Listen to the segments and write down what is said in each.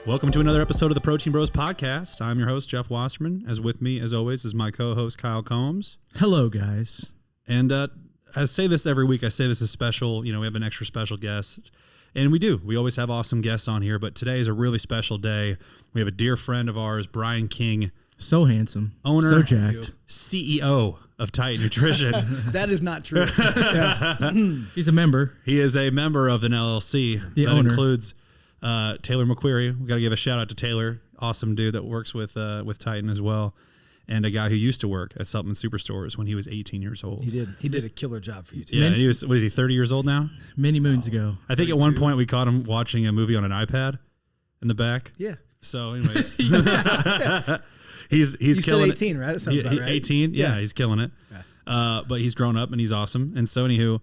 Welcome to another episode of the Protein Bros podcast. I'm your host, Jeff Wasserman. As with me, as always, is my co-host, Kyle Combs. Hello, guys. And I say this every week. I say this is special. You know, we have an extra special guest. And we do. We always have awesome guests on here. But today is a really special day. We have a dear friend of ours, Brian King. So handsome. Owner. So jacked. CEO of Titan Nutrition. That is not true. He's a member. He is a member of an LLC. The that owner. Includes Taylor McQuarrie. We got to give a shout out to Taylor. Awesome dude that works with Titan as well. And a guy who used to work at Supplement Superstores when he was 18 years old. He did. He did a killer job for you, too. Yeah, and he was, what is he, 30 years old now? Many moons ago. I think 32. at one point we caught him watching a movie on an iPad in the back. Yeah. So anyways. He's You killing said 18, right? That sounds about right. 18, yeah, he's killing it. Yeah. But he's grown up and he's awesome. And so anywho,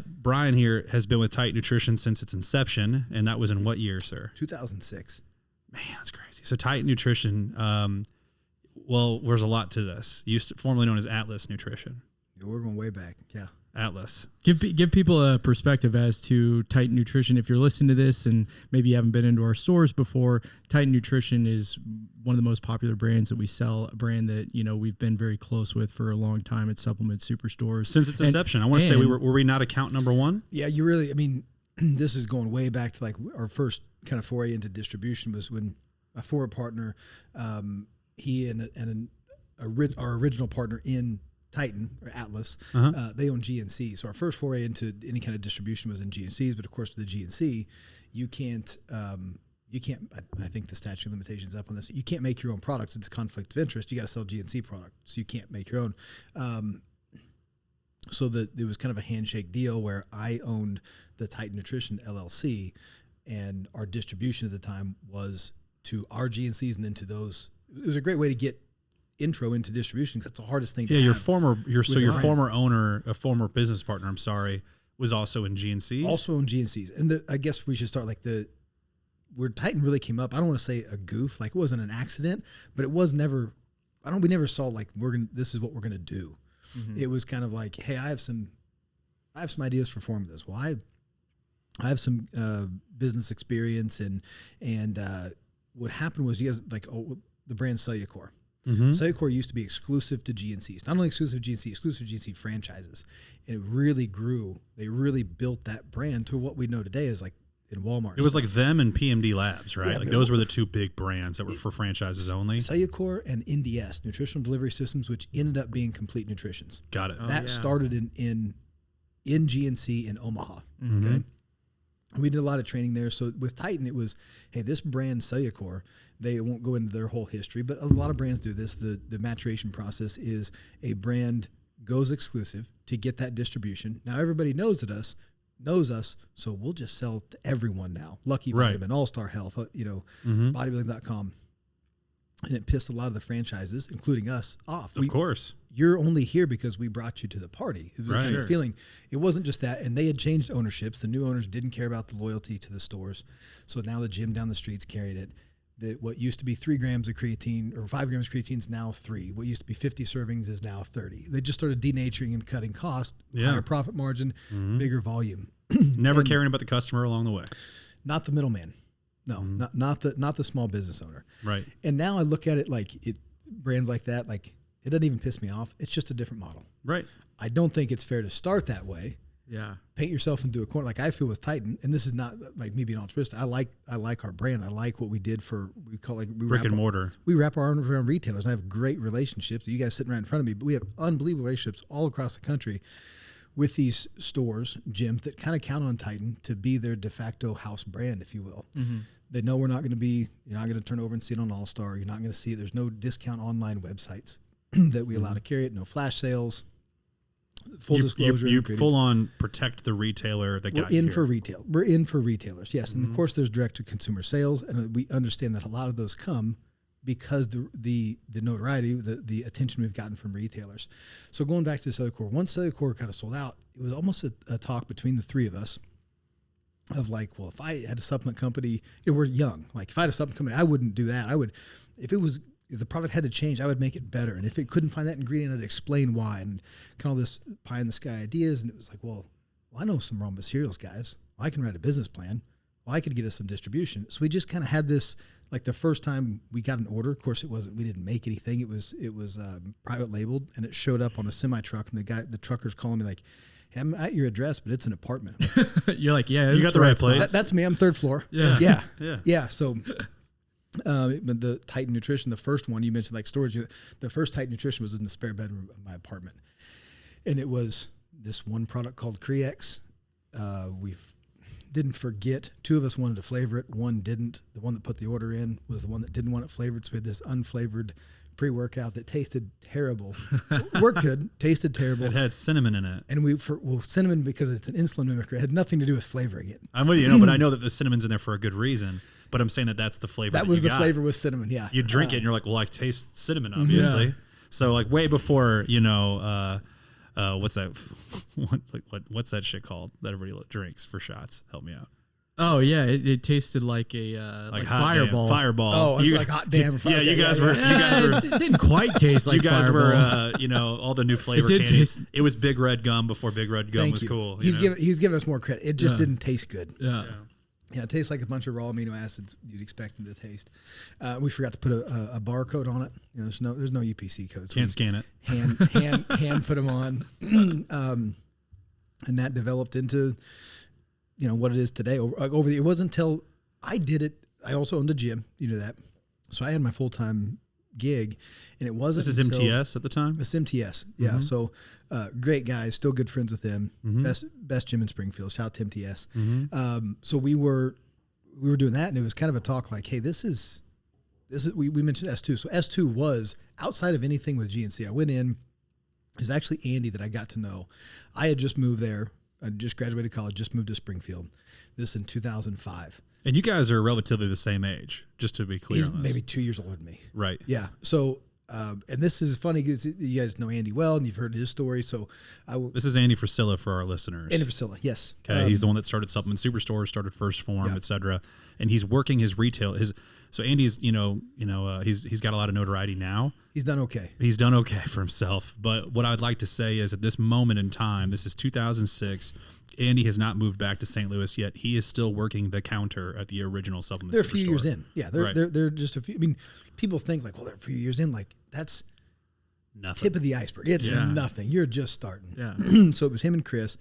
Brian here has been with Titan Nutrition since its inception. And that was in what year, sir? 2006. Man, that's crazy. So Titan Nutrition, well, there's a lot to this. Formerly known as Atlas Nutrition. Yeah, we're going way back. Yeah. Atlas. Give people a perspective as to Titan Nutrition. If you're listening to this and maybe you haven't been into our stores before, Titan Nutrition is one of the most popular brands that we sell, a brand that, you know, we've been very close with for a long time at Supplement Superstores. Since its inception. I want to say were we not account number one? Yeah, you really, I mean, this is going way back to like our first kind of foray into distribution was when a forward partner, he and our original partner in Titan or Atlas, they own GNC. So our first foray into any kind of distribution was in GNCs, but of course with the GNC, you can't, I think the statute of limitations up on this. You can't make your own products. It's a conflict of interest. You got to sell GNC products. So you can't make your own. So there was kind of a handshake deal where I owned the Titan Nutrition LLC, and our distribution at the time was to our GNCs and then to those. It was a great way to get intro into distribution because that's the hardest thing to have. Your former owner, a former business partner, was also in GNCs. Also in GNCs. And I guess we should start like where Titan really came up. I don't want to say a goof, like it wasn't an accident, but it was never, we never saw like this is what we're going to do. Mm-hmm. It was kind of like, hey, I have some ideas for formulas. Well, I have some business experience and what happened was you guys the brand Cellucor. Mm-hmm. Cellucor used to be exclusive to GNCs, not only exclusive to GNC, exclusive to GNC franchises. And it really grew. They really built that brand to what we know today as like in Walmart. It was like them and PMD Labs, right? Yeah, like those were the two big brands that were for franchises only. Cellucor and NDS, Nutritional Delivery Systems, which ended up being Complete Nutritions. Got it. That started in GNC in Omaha. Mm-hmm. Okay. We did a lot of training there. So with Titan, it was, hey, this brand Cellucor, they won't go into their whole history, but a lot of brands do this. The maturation process is a brand goes exclusive to get that distribution. Now everybody knows us, so we'll just sell to everyone now. Lucky Vitamin, All-Star Health, bodybuilding.com. And it pissed a lot of the franchises, including us, off. Of course. You're only here because we brought you to the party. It was a feeling. It wasn't just that. And they had changed ownerships. The new owners didn't care about the loyalty to the stores. So now the gym down the streets carried it. What used to be 3 grams of creatine or 5 grams of creatine is now 3. What used to be 50 servings is now 30. They just started denaturing and cutting cost, higher profit margin, bigger volume. Never caring about the customer along the way. Not the middleman. No, not the small business owner. Right. And now I look at it like brands like that, like it doesn't even piss me off. It's just a different model. Right. I don't think it's fair to start that way. Yeah. Paint yourself into a corner like I feel with Titan, and this is not like me being altruistic. I like our brand. I like what we did for brick and mortar. We wrap our arms around retailers. I have great relationships. You guys sitting right in front of me, but we have unbelievable relationships all across the country with these stores, gyms that kind of count on Titan to be their de facto house brand, if you will. Mm-hmm. They know you're not going to turn over and see it on All-Star. You're not going to see it. There's no discount online websites that we allow to carry it. No flash sales. Full disclosure. You full on protect the retailer that got you here. For retail. We're in for retailers, yes. And of course there's direct to consumer sales, and we understand that a lot of those come because the notoriety, the attention we've gotten from retailers. So going back to Cellucor, once Cellucor kind of sold out, it was almost a talk between the three of us of like, well, if I had a supplement company, we're young. Like if I had a supplement company, I wouldn't do that. If the product had to change, I would make it better. And if it couldn't find that ingredient, I'd explain why, and kind of all this pie in the sky ideas. And it was like, well, I know some raw materials guys. Well, I can write a business plan. well, I could get us some distribution. So we just kind of had this, like the first time we got an order, of course we didn't make anything. It was private labeled, and it showed up on a semi truck, and the trucker's calling me like, hey, I'm at your address, but it's an apartment. You're like, yeah, you got the right place. That's me. I'm 3rd floor. Yeah. So, but the Titan Nutrition, the first one you mentioned, like storage unit, the first Titan Nutrition was in the spare bedroom of my apartment. And it was this one product called Creex. We didn't forget. 2 of us wanted to flavor it. One didn't. The one that put the order in was the one that didn't want it flavored. So we had this unflavored pre-workout that tasted terrible. Worked good, tasted terrible. It had cinnamon in it. And cinnamon, because it's an insulin mimicker, it had nothing to do with flavoring it. I'm with you, but I know that the cinnamon's in there for a good reason. But I'm saying that's the flavor. That was the flavor with cinnamon. Yeah. You drink it and you're like, well, I taste cinnamon, obviously. Yeah. So like way before, what's that? What's that shit called that everybody drinks for shots? Help me out. Oh yeah, it tasted like a like fireball. Damn, fireball. Oh, it's like hot damn. Yeah, you guys were. It didn't quite taste like. You guys fireball. were. All the new flavor candies. It was Big Red Gum before Big Red Gum was cool. He's giving us more credit. It just didn't taste good. Yeah. Yeah, it tastes like a bunch of raw amino acids you'd expect them to taste. We forgot to put a barcode on it. There's no UPC code. So can't scan it. Hand put them on, and that developed into what it is today. It wasn't until I did it. I also owned a gym. You know that, so I had my full-time gig, and it wasn't. This is MTS at the time. It's MTS. Yeah. Mm-hmm. So great guys, still good friends with them. Mm-hmm. Best gym in Springfield. Shout out to MTS. Mm-hmm. So we were doing that, and it was kind of a talk like, hey, this is we mentioned S2. So S2 was outside of anything with GNC. I went in. It was actually Andy that I got to know. I had just moved there. I just graduated college, just moved to Springfield. This in 2005. And you guys are relatively the same age, just to be clear. He's maybe 2 years older than me. Right. Yeah. So, and this is funny because you guys know Andy well, and you've heard his story. So, this is Andy Frasilla for our listeners. Andy Frasilla, yes. Okay. He's the one that started Supplement Superstore, started First Form, et cetera. And he's working his retail. So Andy's, he's got a lot of notoriety now. He's done okay. He's done okay for himself. But what I'd like to say is at this moment in time, this is 2006. Andy has not moved back to St. Louis yet. He is still working the counter at the original Supplement Superstore. They're a few years in. Yeah, they're just a few. I mean, people think like, well, they're a few years in. Like that's nothing. Tip of the iceberg. It's nothing. You're just starting. Yeah. So it was him and Chris,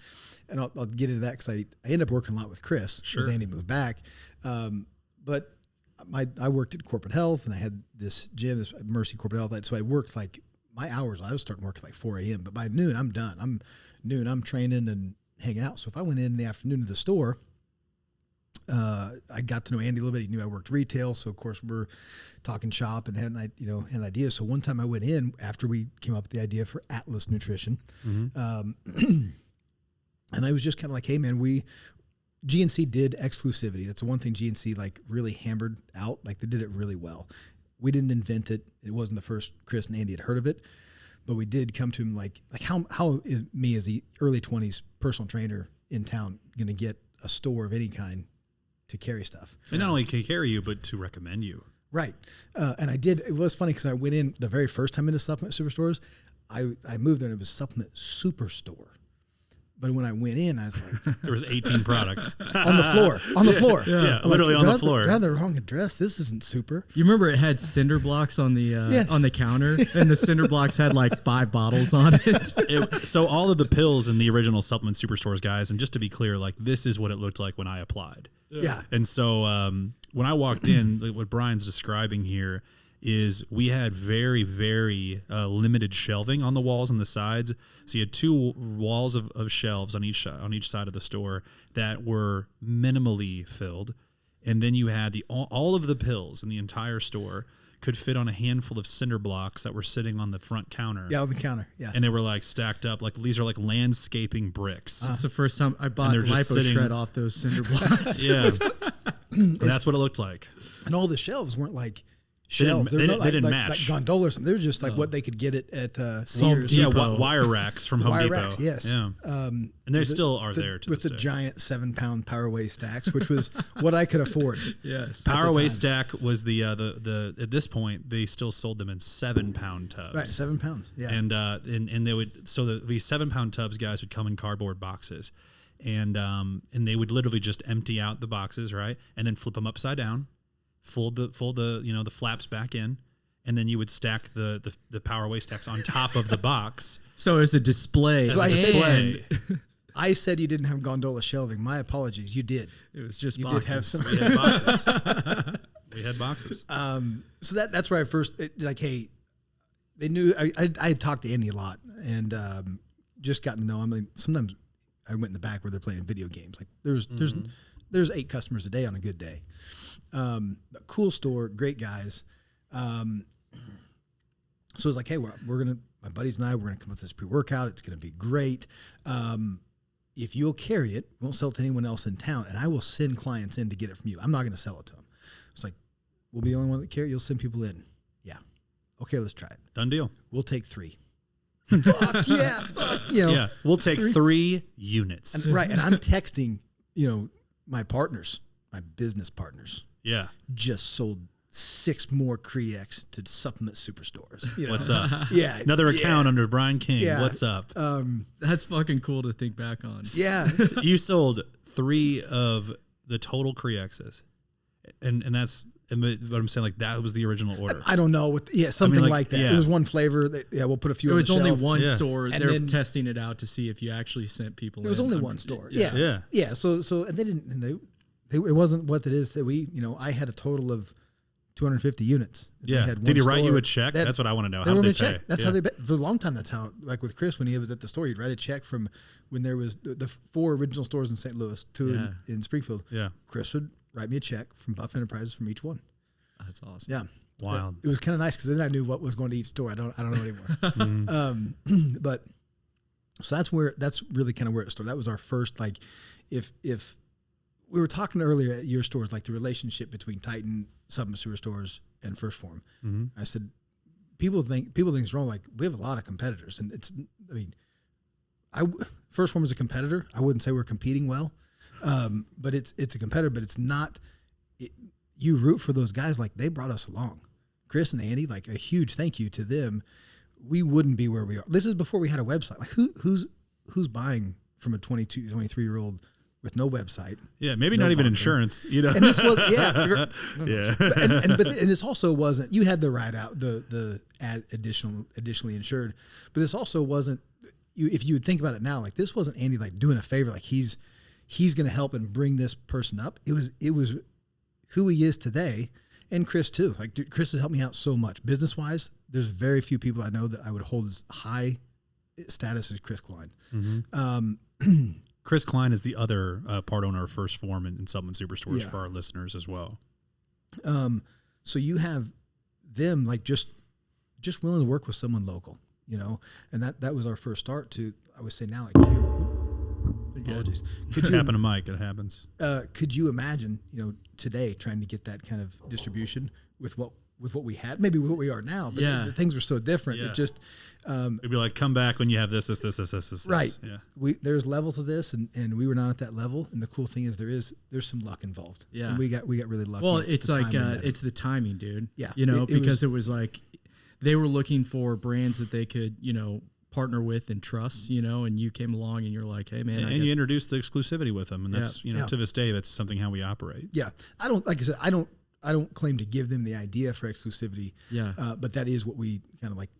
and I'll get into that because I ended up working a lot with Chris as Andy moved back. But I worked at Corporate Health, and I had this gym, this Mercy Corporate Health. So I worked like my hours. I was starting work at like 4 a.m. But by noon, I'm done. I'm training and hanging out. So if I went in the afternoon to the store, I got to know Andy a little bit. He knew I worked retail, so of course we're talking shop and had ideas. So one time I went in after we came up with the idea for Atlas Nutrition, and I was just kind of like, hey man, GNC did exclusivity. That's the one thing GNC like really hammered out. Like they did it really well. We didn't invent it. It wasn't the first Chris and Andy had heard of it. But we did come to him like how is me as the early 20s personal trainer in town going to get a store of any kind to carry stuff? And not only can carry you, but to recommend you. Right. And I did. It was funny because I went in the very first time into Supplement Superstores. I moved there and it was Supplement Superstore. But when I went in, I was like, there was 18 products on the floor. Yeah, literally on the floor. They're on the wrong address. This isn't super. You remember it had cinder blocks on the counter, and the cinder blocks had like 5 bottles on it. So all of the pills in the original Supplement Superstores, guys, and just to be clear, like this is what it looked like when I applied. Yeah. And so when I walked in, like what Brian's describing here is we had very, very limited shelving on the walls and the sides. So you had 2 walls of shelves on each side of the store that were minimally filled. And then you had all of the pills in the entire store could fit on a handful of cinder blocks that were sitting on the front counter. Yeah, on the counter. Yeah. And they were like stacked up. Like these are like landscaping bricks. That's the first time I bought Lipo Shred off those cinder blocks. Yeah. That's what it looked like. And all the shelves weren't like shelves. They didn't match. Like gondolas. They were just like what they could get at Sears. Yeah, wire racks from Home Depot. Racks, yes. Yeah. And they still are there to with this the day. giant 7-pound Power Way stacks, which was what I could afford. Yes. Power Way stack was the at this point they still sold them in 7-pound tubs. Right, 7 pounds. Yeah. And they would these 7-pound tubs, guys, would come in cardboard boxes. and they would literally just empty out the boxes, right, and then flip them upside down, fold the you know, the flaps back in, and then you would stack the Power Waste Stacks on top of the box. So it's a display. So I Display. said you didn't have gondola shelving. My apologies. You did. It was just You boxes. did have some. We had boxes. We had boxes. So that's where I first like, hey, they knew I had talked to Andy a lot and just gotten to know him. I mean, sometimes I went in the back where they're playing video games. Like there's 8 customers a day on a good day. Cool store, great guys. So it's like, hey, we're gonna, my buddies and I, we're gonna come up with this pre-workout. It's gonna be great. If you'll carry it, we won't sell it to anyone else in town, and I will send clients in to get it from you. I'm not gonna sell it to them. It's like, we'll be the only one that carry it. You'll send people in. Yeah. Okay, let's try it. Done deal. We'll take 3. Fuck yeah, fuck, you know. Yeah, we'll take 3 units. And, right, and I'm texting, you know, my partners, my business partners. Yeah. Just sold 6 more Creex to supplement superstores. You know? What's up? Yeah. Another account under Brian King. Yeah. What's up? That's fucking cool to think back on. Yeah. You sold 3 of the total Creexes. And that's what I'm saying. Like, that was the original order. I don't know. Something like that. Yeah. It was one flavor. We'll put a few There on was the only shelf. one Yeah. store. And They're then- testing it out to see if you actually sent people There was in. only I'm- one store. Yeah. Yeah. Yeah. So and they didn't, and it wasn't what it is that we, you know, I had a total of 250 units. They Yeah. had Did he one write you store. a check? They had- That's what I want to know. They How wrote did me they a pay? check. That's how they, for a long time, that's how, like with Chris, when he was at the store, he'd write a check from when there was the 4 original stores in St. Louis, 2 in Springfield. Yeah. Chris would write me a check from Buff Enterprises from each one. That's awesome. Yeah. Wild. It was kind of nice because then I knew what was going to each store. I don't know anymore. But so that's really kind of where it started. That was our first, like, if we were talking earlier at your stores, like the relationship between Titan, Supplement Superstores, and First Form. I said, people think it's wrong. Like, we have a lot of competitors, and it's, I mean, First Form is a competitor. I wouldn't say we're competing well, but it's a competitor, but it's not. You root for those guys, like they brought us along. Chris and Andy, like a huge thank you to them. We wouldn't be where we are. This is before we had a website. Like who's buying from a 22, 23-year-old with no website? Yeah, maybe No not even bunker. insurance, you know. And this was Yeah. but this also wasn't. You had the right out the additionally insured, but this also wasn't. If you would think about it now, like this wasn't Andy like doing a favor. Like he's going to help and bring this person up. It was who he is today, and Chris too. Like dude, Chris has helped me out so much business wise. There's very few people I know that I would hold as high status as Chris Klein. Chris Klein is the other part owner of First Form and Supplement Superstores Yeah. for our listeners as well. So you have them like just willing to work with someone local, you know, and that was our first start to. I would say now, like, apologies. Could happen to Mike. It happens. Could you imagine, you know, today trying to get that kind of distribution with what we had, maybe with what we are now, but Yeah. the things were so different. Yeah. It just, It'd be like, come back when you have this. right. Yeah. There's levels to this and we were not at that level. And the cool thing is there's some luck involved. Yeah. And we got really lucky. Well, at it's the like time and it's the timing, dude. Yeah. You know, It because it was like they were looking for brands that they could, you know, partner with and trust, you know, and you came along and you're like, hey man, And you introduced the exclusivity with them, and that's Yeah. to this day that's something how we operate. yeah. I don't, like I said, I don't claim to give them the idea for exclusivity. Yeah. But that is what we kind of like,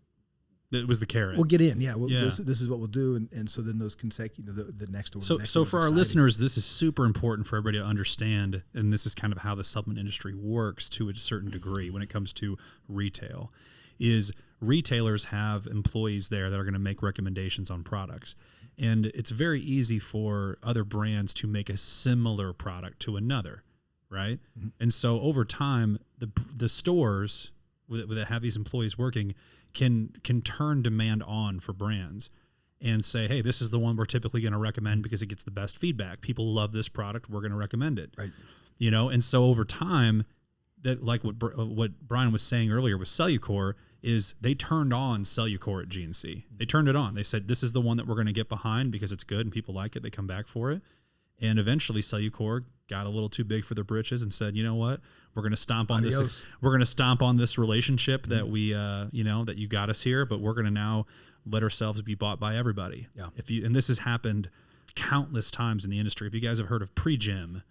It was the carrot. we'll get in. Yeah. Yeah. This is what we'll do. And so then those consecutive, the next order. So, next so order's for our exciting. listeners, this is super important for everybody to understand, and this is kind of how the supplement industry works to a certain degree when it comes to retail, is retailers have employees there that are going to make recommendations on products. And it's very easy for other brands to make a similar product to another, right? Mm-hmm. And so over time, the stores that have these employees working can turn demand on for brands and say, hey, this is the one we're typically going to recommend because it gets the best feedback. People love this product. We're going to recommend it. Right. You know, and so over time, that like what Brian was saying earlier with Cellucor is they turned on Cellucor at GNC. They turned it on. They said, this is the one that we're going to get behind because it's good and people like it. They come back for it. And eventually Cellucor got a little too big for their britches and said, you know what, we're going to stomp on this. We're going to stomp on this relationship that we, that you got us here, but we're going to now let ourselves be bought by everybody. Yeah. And this has happened countless times in the industry. If you guys have heard of pre-gym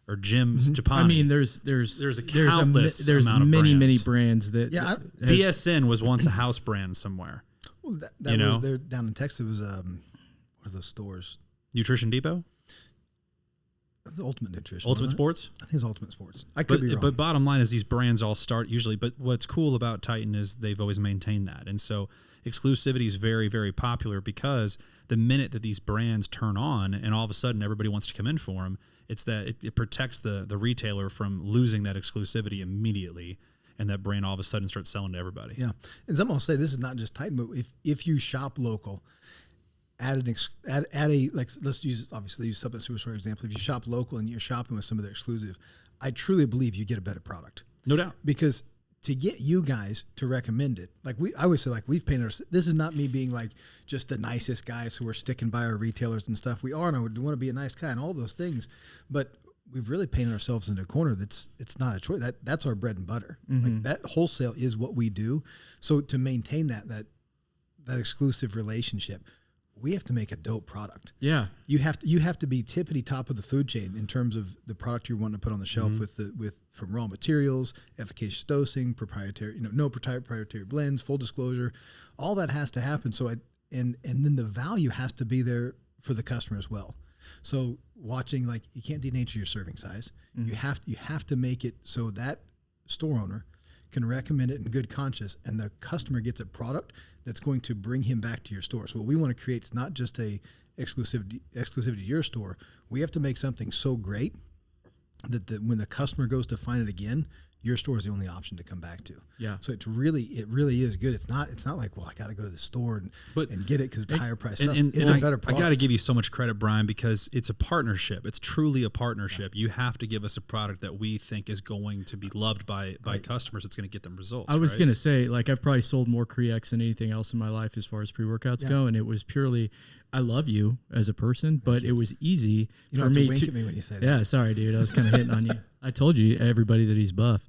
or Jim's Japani. I mean, there's countless amount of many brands. brands that BSN was once a house brand somewhere. Well, that was there down in Texas. It was what are those stores? Nutrition Depot? The Ultimate Nutrition. Ultimate Sports? I think it's Ultimate Sports. I could be wrong. But bottom line is these brands all start usually, but what's cool about Titan is they've always maintained that. And so exclusivity is very, very popular because the minute that these brands turn on and all of a sudden everybody wants to come in for them, it's that it protects the retailer from losing that exclusivity immediately, and that brand all of a sudden starts selling to everybody. Yeah. And some will say this is not just Titan, but if you shop local, add a let's use Supplement Superstore example. If you shop local and you're shopping with some of the exclusive, I truly believe you get a better product. No doubt. Because to get you guys to recommend it, I always say, we've painted this is not me being like just the nicest guys who are sticking by our retailers and stuff. We are, and I would want to be a nice guy and all those things, but we've really painted ourselves into a corner it's not a choice. That's our bread and butter. Like that wholesale is what we do. So to maintain that exclusive relationship, we have to make a dope product. Yeah. You have to be tippity top of the food chain in terms of the product you're wanting to put on the shelf from raw materials, efficacious dosing, proprietary, no proprietary blends, full disclosure. All that has to happen. So and then the value has to be there for the customer as well. So watching, you can't denature your serving size. You have to make it so that store owner can recommend it in good conscience, and the customer gets a product that's going to bring him back to your store. So what we want to create is not just a exclusivity to your store. We have to make something so great that when the customer goes to find it again, your store is the only option to come back to. Yeah. So it really is good. It's not like, well, I got to go to the store and get it because it's higher price stuff. It's a better product. I got to give you so much credit, Brian, because it's a partnership. It's truly a partnership. You have to give us a product that we think is going to be loved by customers. It's going to get them results. I was going to say, I've probably sold more Creex than anything else in my life as far as pre-workouts go, and it was purely, I love you as a person, but it was easy for me to wink at me when you say that. Yeah, sorry, dude. I was kind of hitting on you. I told you, everybody, that he's buff.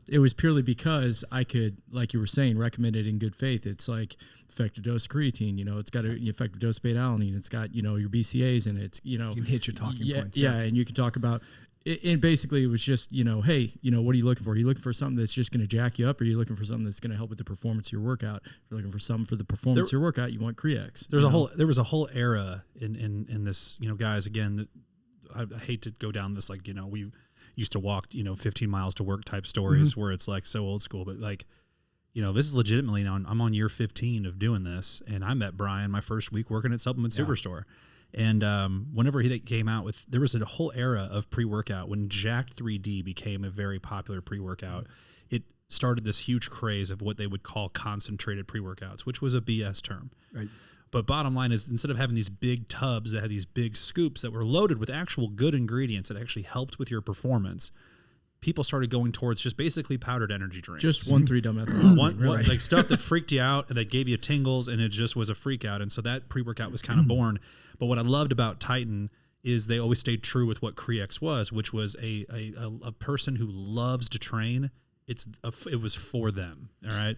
It was purely because I could, like you were saying, recommend it in good faith. It's like effective dose of creatine, it's got an effective dose of beta-alanine. It's got, your BCAAs in it. You can hit your talking points. Yeah, and you can talk about it. And basically it was just, hey, what are you looking for? Are you looking for something that's just going to jack you up? Or are you looking for something that's going to help with the performance of your workout? If you're looking for something for the performance of your workout, you want Creex. There was a whole era in this, guys, again, that I hate to go down this, we used to walk, 15 miles to work type stories where it's so old school, but this is legitimately now, I'm on year 15 of doing this, and I met Brian my first week working at Supplement Superstore. And whenever he came out with, there was a whole era of pre-workout when Jacked 3D became a very popular pre-workout. It started this huge craze of what they would call concentrated pre-workouts, which was a BS term. Right. But bottom line is, instead of having these big tubs that had these big scoops that were loaded with actual good ingredients that actually helped with your performance, people started going towards just basically powdered energy drinks. Just 1,3-dimethyl. Like stuff that freaked you out and that gave you tingles, and it just was a freak out. And so that pre-workout was kind of born. But what I loved about Titan is they always stayed true with what Creex was, which was a person who loves to train. It was for them. All right.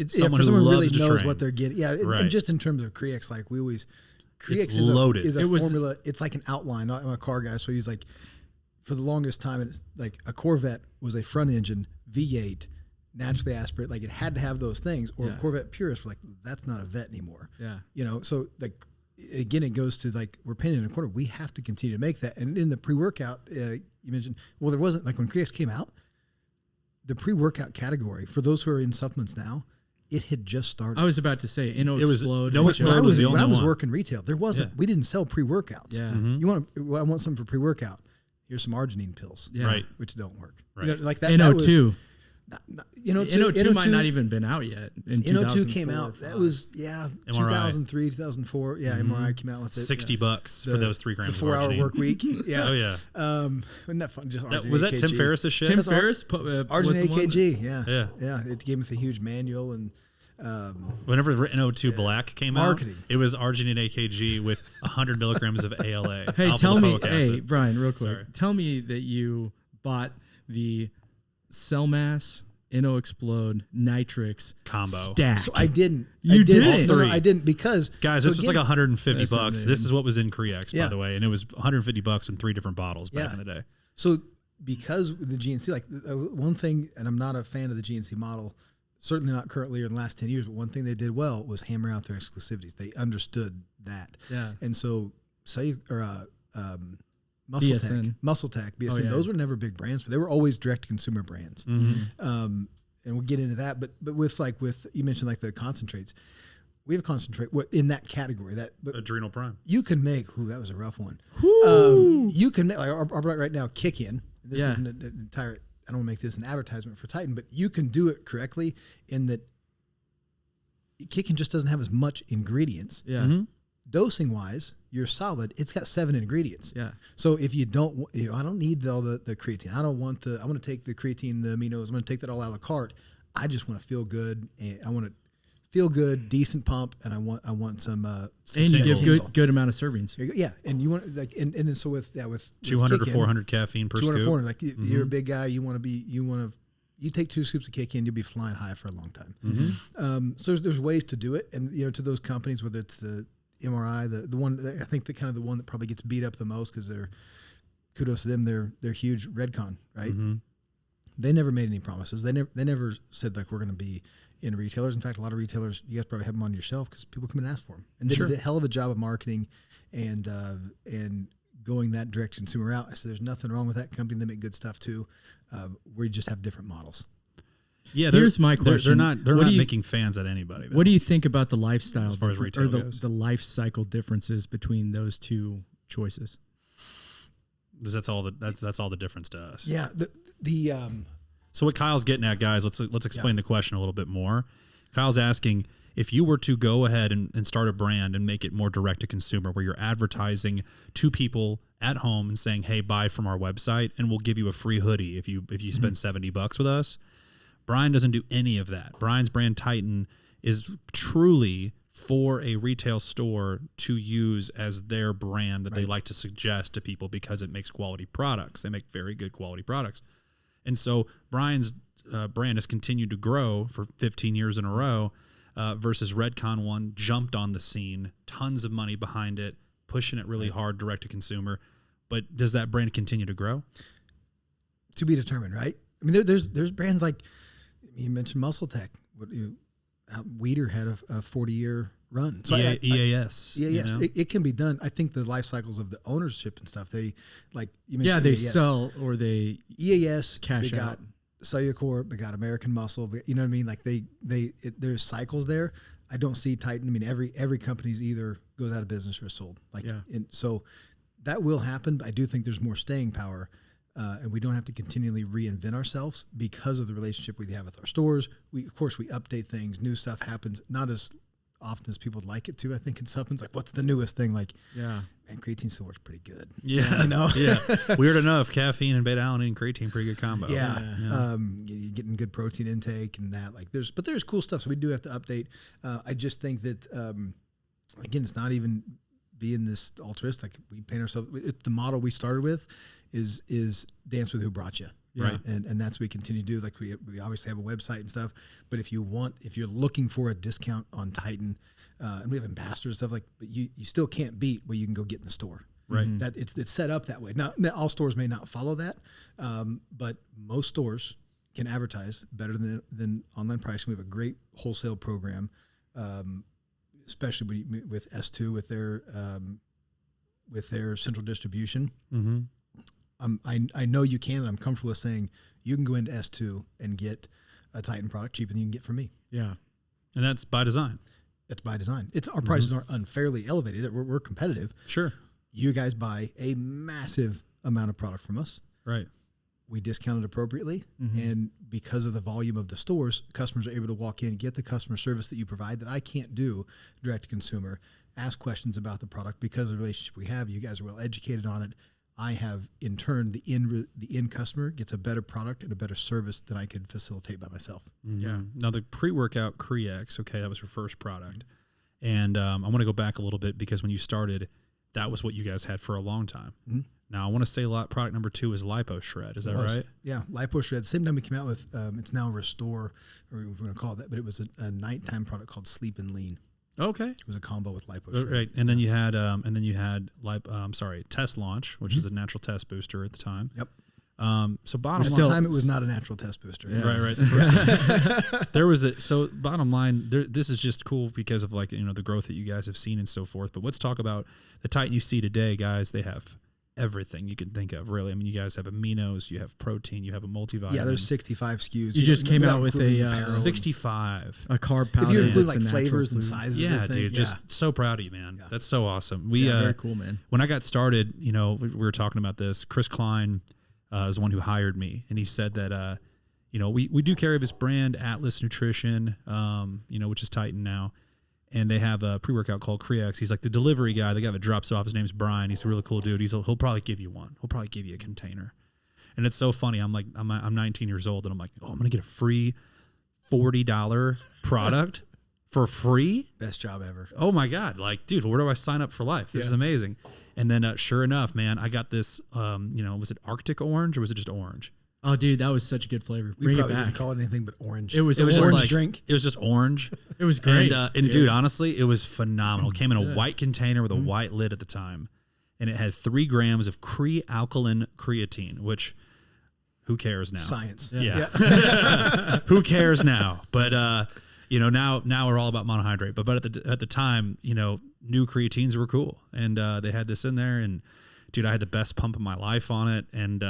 Someone who really knows what they're getting. Yeah. And just in terms of Creex, Creex is loaded. Is a formula. It's like an outline. I'm a car guy. So he's for the longest time, it's like a Corvette was a front engine V8, naturally aspirated. It had to have those things, or a Corvette purist were that's not a Vet anymore. Yeah. So again, it goes to we're painting in a corner. We have to continue to make that. And in the pre-workout, you mentioned, well, there wasn't, when Creex came out, the pre-workout category, for those who are in supplements now, it had just started. I was about to say, Explode. When I was working retail, there wasn't. We didn't sell pre-workouts. Yeah. I want something for pre-workout. Here's some arginine pills. Yeah. Right. Which don't work. Right. That. NO2. NO2 might not even been out yet. NO2 came out. That was 2003, 2004. Yeah, MRI came out with it. $60 for those 3 grams. The 4-hour work week. Yeah. Oh yeah. Wasn't that fun? Just was that Tim Ferriss's shit? Tim Ferriss. Arginine AKG. Yeah. Yeah. It gave us a huge manual and. Whenever the NO2 Black came out, it was arginine AKG with 100 milligrams of ALA. Hey, Brian, real quick. Sorry. Tell me that you bought the Cell Mass InnoExplode, Nitrix combo stack. So I didn't. You didn't? All three. No, I didn't because guys, so this was like $150 That's bucks. amazing. This is what was in Creex, by Yeah. the way, and it was $150 in 3 different bottles back in the day. So because the GNC, like one thing, and I'm not a fan of the GNC model, certainly not currently or in the last 10 years, but one thing they did well was hammer out their exclusivities. They understood that. Yeah. And so BSN. MuscleTech, BSN, Oh, yeah. those were never big brands. They were always direct consumer brands. Mm-hmm. And we'll get into that. But with you mentioned like the concentrates, we have a concentrate in that category. But Adrenal Prime. you can make. That was a rough one. You can make like our product right now, Kick In. This isn't an entire. I don't want to make this an advertisement for Titan, but you can do it correctly in that. Kick In just doesn't have as much ingredients. Yeah. Mm-hmm. Dosing wise, you're solid. It's got 7 ingredients. Yeah. So if you don't, I don't need all the creatine. I don't want I want to take the creatine, the aminos. I'm going to take that all a la carte. I just want to feel good. And I want to feel good, decent pump, and I want some And you give tingles. good amount of servings. Yeah, and you want like, and then so with 200 Kick or In, 400 caffeine per 200 scoop. 400. Like you're a big guy, you take 2 scoops of Kick In, you'll be flying high for a long time. Mm-hmm. So there's ways to do it, and to those companies, whether it's the MRI, the one I think the kind of the one that probably gets beat up the most because kudos to them, they're huge. Redcon, right? Mm-hmm. They never made any promises. They never said like we're going to be in retailers. In fact, a lot of retailers, you guys probably have them on your shelf because people come and ask for them, and they did a hell of a job of marketing and going that direct consumer route. I said there's nothing wrong with that company. They make good stuff too. We just have different models. Yeah, here's my question. They're not making fans at anybody. Though. What do you think about the lifestyle As far as retail goes? the life cycle differences between those two choices? Because that's all the difference to us. Yeah. So what Kyle's getting at, guys, let's explain the question a little bit more. Kyle's asking if you were to go ahead and start a brand and make it more direct to consumer, where you're advertising to people at home and saying, "Hey, buy from our website, and we'll give you a free hoodie if you spend $70 with us." Brian doesn't do any of that. Brian's brand Titan is truly for a retail store to use as their brand that they like to suggest to people because it makes quality products. They make very good quality products. And so Brian's brand has continued to grow for 15 years in a row versus Redcon one jumped on the scene, tons of money behind it, pushing it really hard direct to consumer. But does that brand continue to grow? To be determined, right? I mean, there's brands like, you mentioned MuscleTech. Weider had a 40-year run. So EAS. EAS. It can be done. I think the life cycles of the ownership and stuff, they like you mentioned. Yeah, they EAS. sell or they EAS cash they out. got Cellucor, they got American Muscle. You know what I mean? Like there's cycles there. I don't see Titan. I mean, every company's either goes out of business or is sold. And so that will happen. But I do think there's more staying power. And we don't have to continually reinvent ourselves because of the relationship we have with our stores. Of course, we update things. New stuff happens, not as often as people would like it to. I think in supplements, like what's the newest thing? Like, man, creatine still works pretty good. Yeah, yeah. Weird enough, caffeine and beta-alanine and creatine, pretty good combo. Yeah. You're getting good protein intake and that. But there's cool stuff. So we do have to update. I just think that again, it's not even being this altruistic. We paint ourselves. It's the model we started with. Is dance with who brought you, right? And that's what we continue to do. Like we obviously have a website and stuff, but if you're looking for a discount on Titan, and we have ambassadors and stuff but you still can't beat what you can go get in the store, right? That it's set up that way. Now all stores may not follow that, but most stores can advertise better than online pricing. We have a great wholesale program, especially with S2 with their central distribution. Mm-hmm. I know you can, and I'm comfortable with saying you can go into S2 and get a Titan product cheaper than you can get from me. Yeah. And that's by design. That's by design. Our prices aren't unfairly elevated. We're competitive. Sure. You guys buy a massive amount of product from us. Right. We discount it appropriately. And because of the volume of the stores, customers are able to walk in and get the customer service that you provide that I can't do direct to consumer, ask questions about the product because of the relationship we have. You guys are well educated on it. I have, in turn, the end customer gets a better product and a better service than I could facilitate by myself. Mm-hmm. Yeah. Now, the pre-workout Creex, okay, that was your first product. And I want to go back a little bit because when you started, that was what you guys had for a long time. Now I want to say product number 2 is Lipo Shred. Is that right? Yeah, Lipo Shred. Same time we came out with, it's now Restore, or we're going to call it that, but it was a nighttime product called Sleep and Lean. Okay. It was a combo with Lipo Shred. Right, and then you had Test Launch, which is a natural test booster at the time. Yep. So bottom At line, the time it was not a natural test booster. Yeah. Right. The first time. There was so bottom line, this is just cool because of the growth that you guys have seen and so forth. But let's talk about the Titan you see today, guys. They have everything you can think of, really. I mean, you guys have aminos, you have protein, you have a multivitamin. Yeah, there's 65 SKUs. You just came out with a 65. a carb powder. If you include that's like a flavors and food. sizes, Yeah, dude, just so proud of you, man. Yeah. That's so awesome. Very cool, man. When I got started, we were talking about this. Chris Klein is the one who hired me, and he said that we do carry this brand, Atlas Nutrition, which is Titan now. And they have a pre-workout called Creax. He's like the delivery guy, the guy that drops it off. His name's Brian. He's a really cool dude. He'll probably give you one. He'll probably give you a container. And it's so funny. I'm 19 years old, and I'm like, oh, I'm gonna get a free $40 product for free. Best job ever. Oh my God! Dude, where do I sign up for life? This is amazing. And then, sure enough, man, I got this. Was it Arctic orange or was it just orange? Oh, dude, that was such a good flavor. We Bring it probably back. didn't call it anything but orange. It was just orange drink. It was just orange. It was great. And dude, honestly, it was phenomenal. It came in a white container with a white lid at the time, and it had 3 grams of alkaline creatine, which who cares now? Science. Yeah. Who cares now? But now we're all about monohydrate. But at the time, new creatines were cool, and they had this in there, and dude, I had the best pump of my life on it. And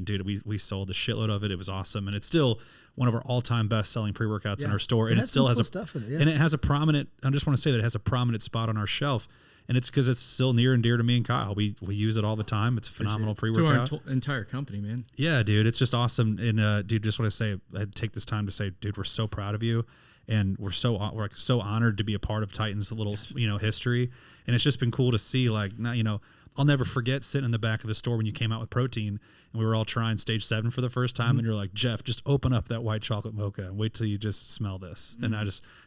dude, we sold a shitload of it. It was awesome. And it's still one of our all-time best-selling pre-workouts in our store. And it still has stuff in it, and it has a prominent, I just want to say that it has a prominent spot on our shelf. And it's because it's still near and dear to me and Kyle. We use it all the time. It's a phenomenal pre-workout. To our entire company, man. Yeah, dude, it's just awesome. And dude, just want to say, I'd take this time to say, dude, we're so proud of you. And we're so honored to be a part of Titan's little, history. And it's just been cool to see, I'll never forget sitting in the back of the store when you came out with protein and we were all trying stage 7 for the first time. And you're like, Jeff, just open up that white chocolate mocha and wait till you just smell this. And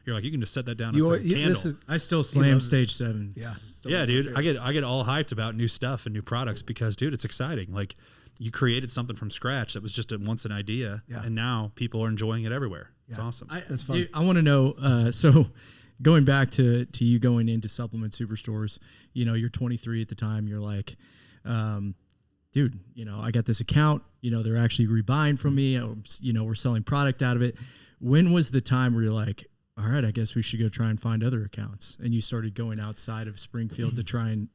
you're like, you can just set that down and set a candle. I still slam stage 7. Yeah. Yeah, dude. I get all hyped about new stuff and new products because, dude, it's exciting. Like, you created something from scratch that was just once an idea. Yeah. And now people are enjoying it everywhere. It's awesome. That's fun. Dude, I want to know, so going back to you going into supplement superstores, you're 23 at the time. You're like, dude, I got this account, they're actually rebuying from me. We're selling product out of it. When was the time where you're like, all right, I guess we should go try and find other accounts? And you started going outside of Springfield to try and,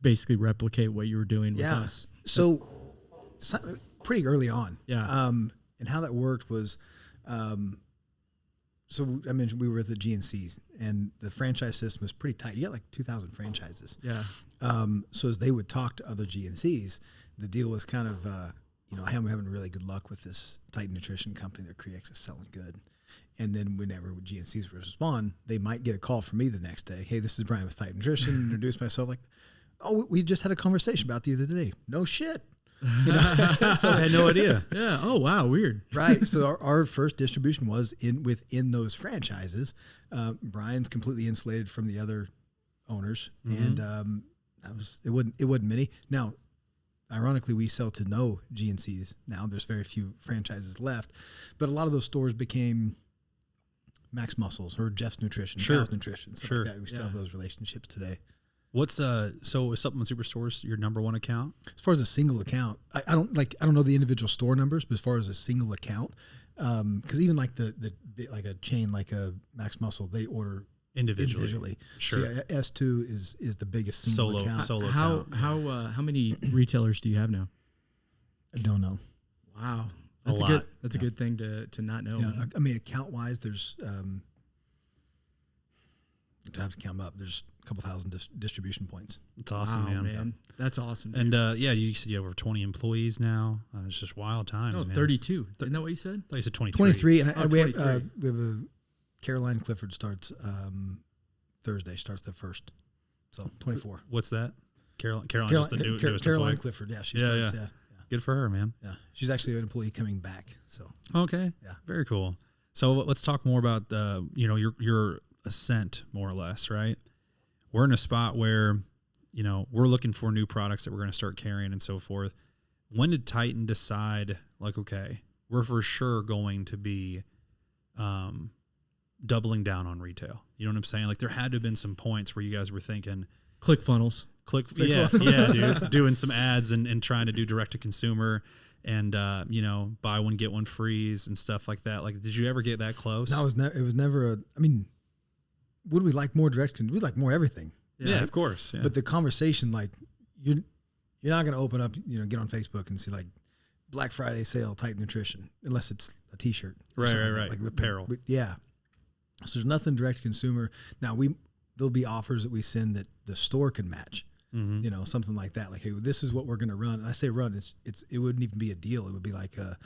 basically replicate what you were doing with us. So pretty early on. Yeah. And how that worked was, so I mentioned we were with the GNCs, and the franchise system was pretty tight. You got like 2,000 franchises. Yeah. So as they would talk to other GNCs, the deal was kind of, I'm having really good luck with this Titan Nutrition company. Their Creax is selling good. And then whenever GNCs would respond, they might get a call from me the next day. Hey, this is Brian with Titan Nutrition. Introduce myself. Like, oh, we just had a conversation about the other day. No shit. So I had no idea. Yeah. Oh, wow. Weird. Right. So our first distribution was within those franchises. Brian's completely insulated from the other owners, and it wasn't many. Now, ironically, we sell to no GNCs now. There's very few franchises left, but a lot of those stores became Max Muscles or Jeff's Nutrition, Kyle's Nutrition, stuff like that. We still have those relationships today. What's so is Supplement Superstores your number one account? As far as a single account, I don't know the individual store numbers, but as far as a single account, because even like the like a chain like a Max Muscle, they order individually. Sure. So yeah, S2 is the biggest single account. Solo how account. How many retailers do you have now? I don't know. Wow. That's a lot. That's a good thing to not know. Yeah, I mean, account wise, there's I have to count them up. There's a couple thousand distribution points. It's awesome, wow, man. Yeah. That's awesome. And you said you have over 20 employees now. It's just wild times. No, man. 32. Isn't that what you said? I thought you said 23. 23, and we 23. have a Caroline Clifford starts Thursday. Starts the 1st, so 24. What's that? Caroline just the newest Caroline employee? Clifford. Yeah, she Yeah, starts. Yeah. Good for her, man. Yeah, she's actually an employee coming back. So okay, yeah, very cool. So let's talk more about your ascent, more or less, right? We're in a spot where you know, we're looking for new products that we're going to start carrying and so forth. When did Titan decide, like, okay, we're for sure going to be doubling down on retail? You know what I'm saying? Like, there had to have been some points where you guys were thinking, ClickFunnels. yeah, dude, doing some ads and trying to do direct to consumer and, you know, buy one, get one frees and stuff like that. Like, did you ever get that close? No, it was never I mean, would we like more direct? We'd like more everything. Yeah, right? of course. Yeah. But the conversation, like, you're not going to open up, you know, get on Facebook and see like Black Friday sale, Titan Nutrition, unless it's a T-shirt. Right. Like with apparel. Yeah. So there's nothing direct to consumer. Now there'll be offers that we send that the store can match. Mm-hmm. You know, something like that. Like, hey, this is what we're going to run. And I say run, it wouldn't even be a deal. It would be like a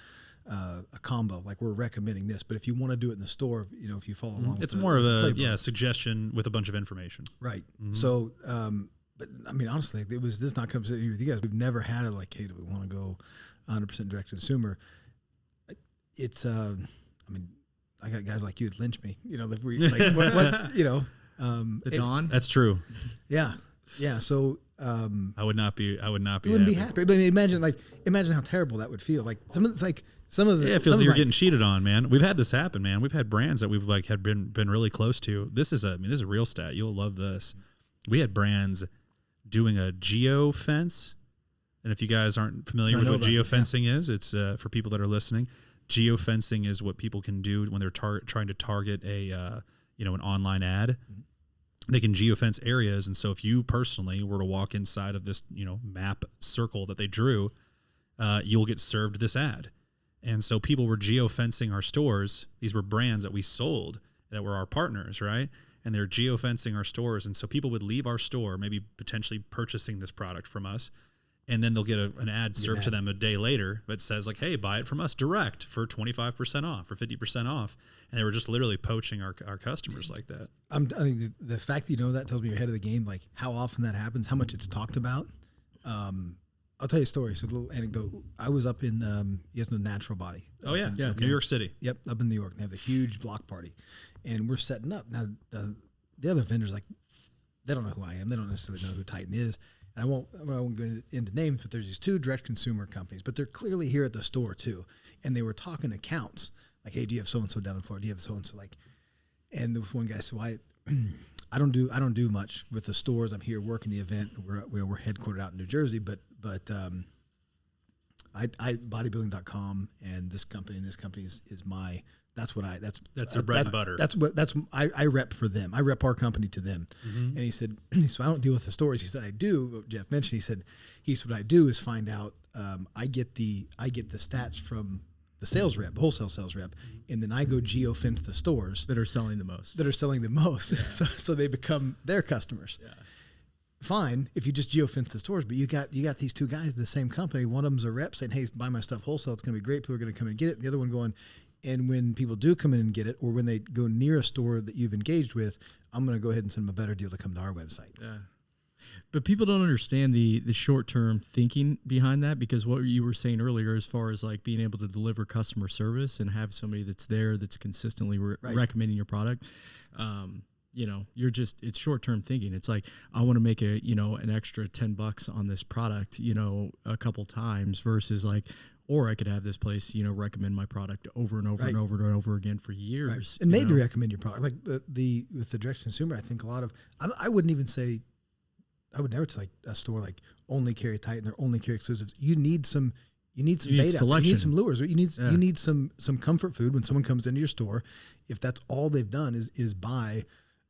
combo. Like, we're recommending this, but if you want to do it in the store, you know, if you follow along, it's with more of a playbook. suggestion with a bunch of information. Right. Mm-hmm. So, but I mean, honestly, this not coming with you guys. We've never had it like, hey, do we want to go 100% direct to consumer? It's, I mean, I got guys like you that lynch me. You know, like what you know. The Dawn. That's true. Yeah. Yeah. So I would not be. You wouldn't be happy. But I mean, imagine how terrible that would feel. Like some of the it feels like you're getting cheated on, man. We've had this happen, man. We've had brands that we've like had been really close to. This is a real stat. You'll love this. We had brands doing a geo-fence, and if you guys aren't familiar with what geofencing is, it's for people that are listening. Geofencing is what people can do when they're trying to target a an online ad. Mm-hmm. They can geofence areas, and so if you personally were to walk inside of this, you know, map circle that they drew, you'll get served this ad. And so people were geofencing our stores. These were brands that we sold that were our partners, right? And they're geofencing our stores, and so people would leave our store, maybe potentially purchasing this product from us, and then they'll get an ad served to them a day later that says like, hey, buy it from us direct for 25% off or 50% off. And they were just literally poaching our customers like that. I think the fact that you know that tells me you're ahead of the game, like how often that happens, how much it's talked about. I'll tell you a story. So a little anecdote. I was up in, you guys know Natural Body. Oh, yeah. Okay. New York City. Yep, up in New York. They have a huge block party. And we're setting up. Now, the other vendors, like, they don't know who I am. They don't necessarily know who Titan is. And I won't go into names, but there's these two direct consumer companies, but they're clearly here at the store too. And they were talking accounts like, hey, do you have so-and-so down in Florida? Do you have so-and-so? Like, and there was one guy said, well, I don't do much with the stores. I'm here working the event. We're headquartered out in New Jersey, but I bodybuilding.com and this company is my, that's their bread and butter. I rep for them. I rep our company to them. Mm-hmm. And he said, so I don't deal with the stores. He said, I do. What Jeff mentioned, he said, what I do is find out, I get the stats from the sales rep, wholesale sales rep, and then I go geofence the stores that are selling the most. Yeah. So they become their customers. Yeah. Fine if you just geofence the stores, but you got these two guys in the same company. One of them's a rep saying, hey, buy my stuff wholesale. It's going to be great. People are going to come and get it. The other one going, and when people do come in and get it, or when they go near a store that you've engaged with, I'm going to go ahead and send them a better deal to come to our website. Yeah. But people don't understand the short-term thinking behind that, because what you were saying earlier, as far as like being able to deliver customer service and have somebody that's there that's consistently recommending your product, you know, it's short-term thinking. It's like, I want to make an extra $10 on this product, you know, a couple times versus like, or I could have this place, you know, recommend my product over and over and over and over again for years. Right. And made to recommend your product. Like with the direct consumer, I think a lot of, I wouldn't even say, I would never tell like a store like only carry Titan or only carry exclusives. You need some beta, selection. You need some lures, you need some comfort food when someone comes into your store. If that's all they've done is buy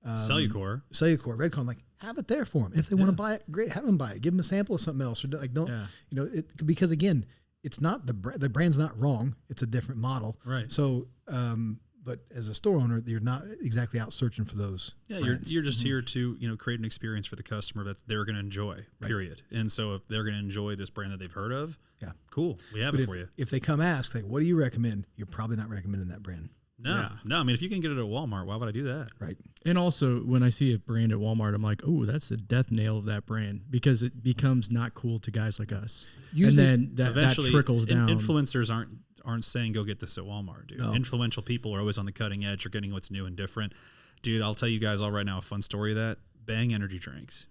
Cellucor, Redcon, like have it there for them. If they want to buy it, great, have them buy it. Give them a sample of something else, or like don't you know it, because again, it's not the brand's not wrong. It's a different model, right? So, but as a store owner, you're not exactly out searching for those. Yeah, brands. you're just here to create an experience for the customer that they're going to enjoy. Period. And so if they're going to enjoy this brand that they've heard of, cool, we have it for you. If they come ask like, what do you recommend? You're probably not recommending that brand. No. I mean, if you can get it at Walmart, why would I do that? Right. And also, when I see a brand at Walmart, I'm like, oh, that's the death nail of that brand, because it becomes not cool to guys like us. Usually, and then that trickles down. Influencers aren't saying go get this at Walmart, dude. No. Influential people are always on the cutting edge. You're getting what's new and different. Dude, I'll tell you guys all right now a fun story of that. Bang energy drinks.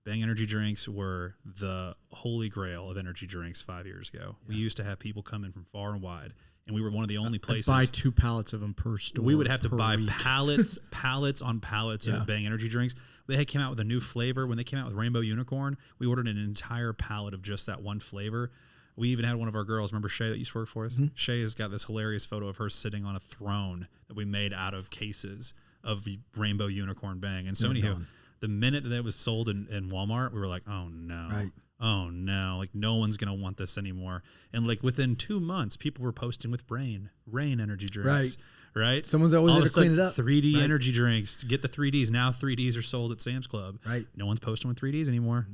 Bang energy drinks were the holy grail of energy drinks 5 years ago. We used to have people come in from far and wide, and we were one of the only places. Buy 2 pallets of them per store. We would have to buy week. pallets on pallets of Bang energy drinks. They came out with a new flavor. When they came out with Rainbow Unicorn, we ordered an entire pallet of just that one flavor. We even had one of our girls, remember Shay that used to work for us? Mm-hmm. Shay has got this hilarious photo of her sitting on a throne that we made out of cases of Rainbow Unicorn Bang. And so anyhow, the minute that it was sold in Walmart, we were like, oh no. Right. Oh no, like no one's going to want this anymore. And like within 2 months, people were posting with Rain energy drinks. Right. Someone's always going to clean it up. 3D energy drinks. Get the 3Ds. Now 3Ds are sold at Sam's Club. Right. No one's posting with 3Ds anymore.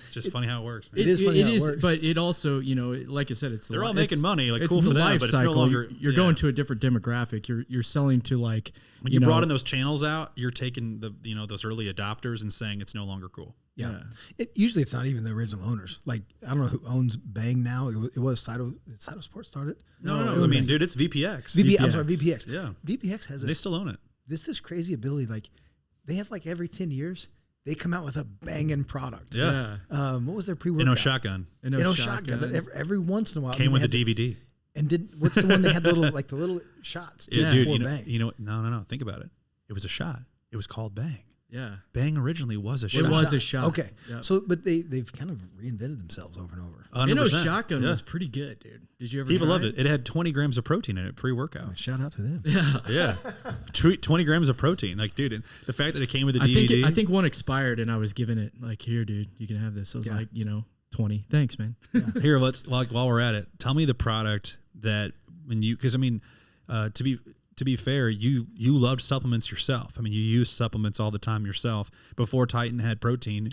It's just funny how it works, man. It is funny how it works. But it also, like I said, they're all making money. Like, it's cool for the them, life but it's cycle. no longer. You're going to a different demographic. You're selling to like when you brought in those channels out, you're taking those early adopters and saying it's no longer cool. Yeah. Usually it's not even the original owners. Like, I don't know who owns Bang now. It was Saito Sports started? No. I mean, dude, it's VPX. I'm sorry, VPX. Yeah. VPX has they still own it. This crazy ability. Like, they have like every 10 years, they come out with a banging product. Yeah. What was their pre-workout? Shotgun. Shotgun. Every once in a while. Came with the DVD. And what's the one they had the little shots? Yeah, dude, you know, no. Think about it. It was a shot. It was called Bang. Yeah. Bang originally was a shot. It was a shot. Okay. Yep. So, but they've kind of reinvented themselves over and over. 100%. Shotgun was pretty good, dude. Did you ever People try loved it. It had 20 grams of protein in it pre-workout. Shout out to them. Yeah. 20 grams of protein. Like, dude, and the fact that it came with a DVD. I think one expired and I was given it like, here, dude, you can have this. I was like, 20. Thanks, man. Yeah. Here, let's, like, while we're at it, tell me the product that when you, because I mean, to be fair, you loved supplements yourself. I mean, you used supplements all the time yourself. Before Titan had protein,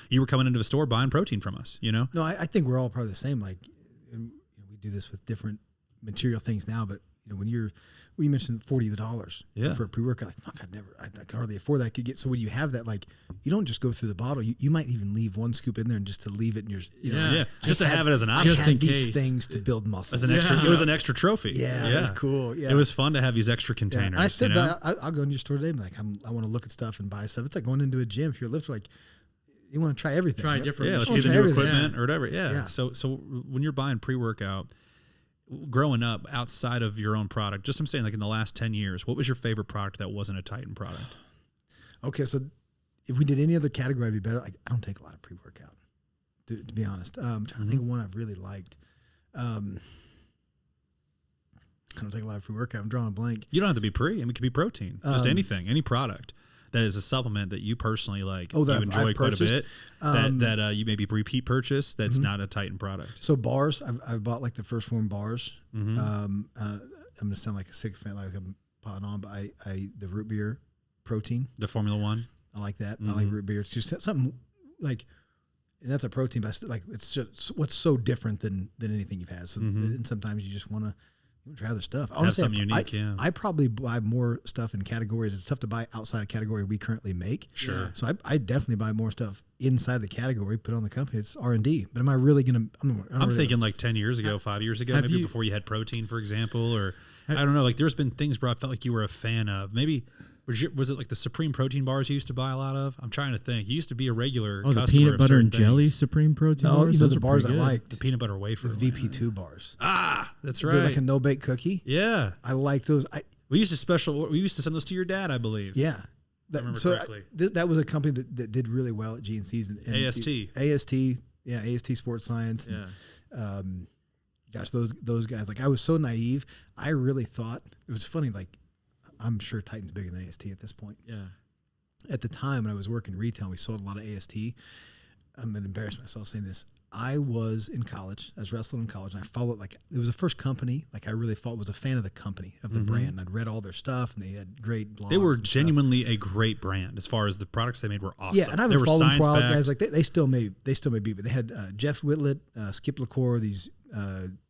you were coming into the store buying protein from us, you know? No, I think we're all probably the same. Like, we do this with different material things now, but when you mentioned $40 for a pre-workout, like, fuck, I could hardly afford that. I could get, so when you have that, like, you don't just go through the bottle. You might even leave one scoop in there and just to leave it in your, just to have it as an option. Just in these case. things to build muscle. As an extra, it was an extra trophy. Yeah, it was cool. Yeah, it was fun to have these extra containers. And I still, I'll go into your store today and be like, I want to look at stuff and buy stuff. It's like going into a gym. If you're a lifter, like, you want to try everything. Try different. Yeah, let's see the new equipment or whatever. Yeah. So when you're buying pre-workout, growing up outside of your own product, just I'm saying, like in the last 10 years, what was your favorite product that wasn't a Titan product? Okay, so if we did any other category, it'd be better. Like, I don't take a lot of pre-workout, to be honest. I'm trying to think of one I've really liked. I don't take a lot of pre-workout. I'm drawing a blank. You don't have to be pre. I mean, it could be protein. Just anything, any product that is a supplement that you personally like, you enjoy quite a bit, that you maybe repeat purchase, that's not a Titan product. So bars, I've bought like the First Form bars. I'm going to sound like a sycophant, like I'm piling on, but the root beer protein. The Formula One. I like that. I like root beer. It's just something like, and that's a protein, but like, it's just what's so different than anything you've had. So and sometimes you just want to try other stuff. Have something unique, I probably buy more stuff in categories. It's tough to buy outside a category we currently make. Sure. So I definitely buy more stuff inside the category, put it on the company. It's R&D. But am I really going to... I'm thinking like 10 years ago, 5 years ago, maybe before you had protein, for example, or I don't know. Like there's been things where I felt like you were a fan of. Maybe... Was it like the Supreme protein bars you used to buy a lot of? I'm trying to think. You used to be a regular customer the peanut of butter and things. jelly Supreme protein bars? No, the bars I liked. The peanut butter wafer. The VP2 bars. Ah, that's right. They're like a no-bake cookie. Yeah. I like those. We used to send those to your dad, I believe. Yeah. I remember correctly. That was a company that did really well at GNC's. And AST Sports Science. Yeah. Gosh, those guys, like I was so naive. I really thought, it was funny, like I'm sure Titan's bigger than AST at this point. Yeah. At the time when I was working retail, we sold a lot of AST. I'm going to embarrass myself saying this. I was in college. I was wrestling in college, and I followed, like, it was the first company, like, I really was a fan of the company, of the brand. I'd read all their stuff, and they had great blogs. They were genuinely a great brand as far as the products they made were awesome. Yeah, and I've been following them for a while, guys. Like, they still may be, but they had Jeff Whitlett, Skip LaCour, these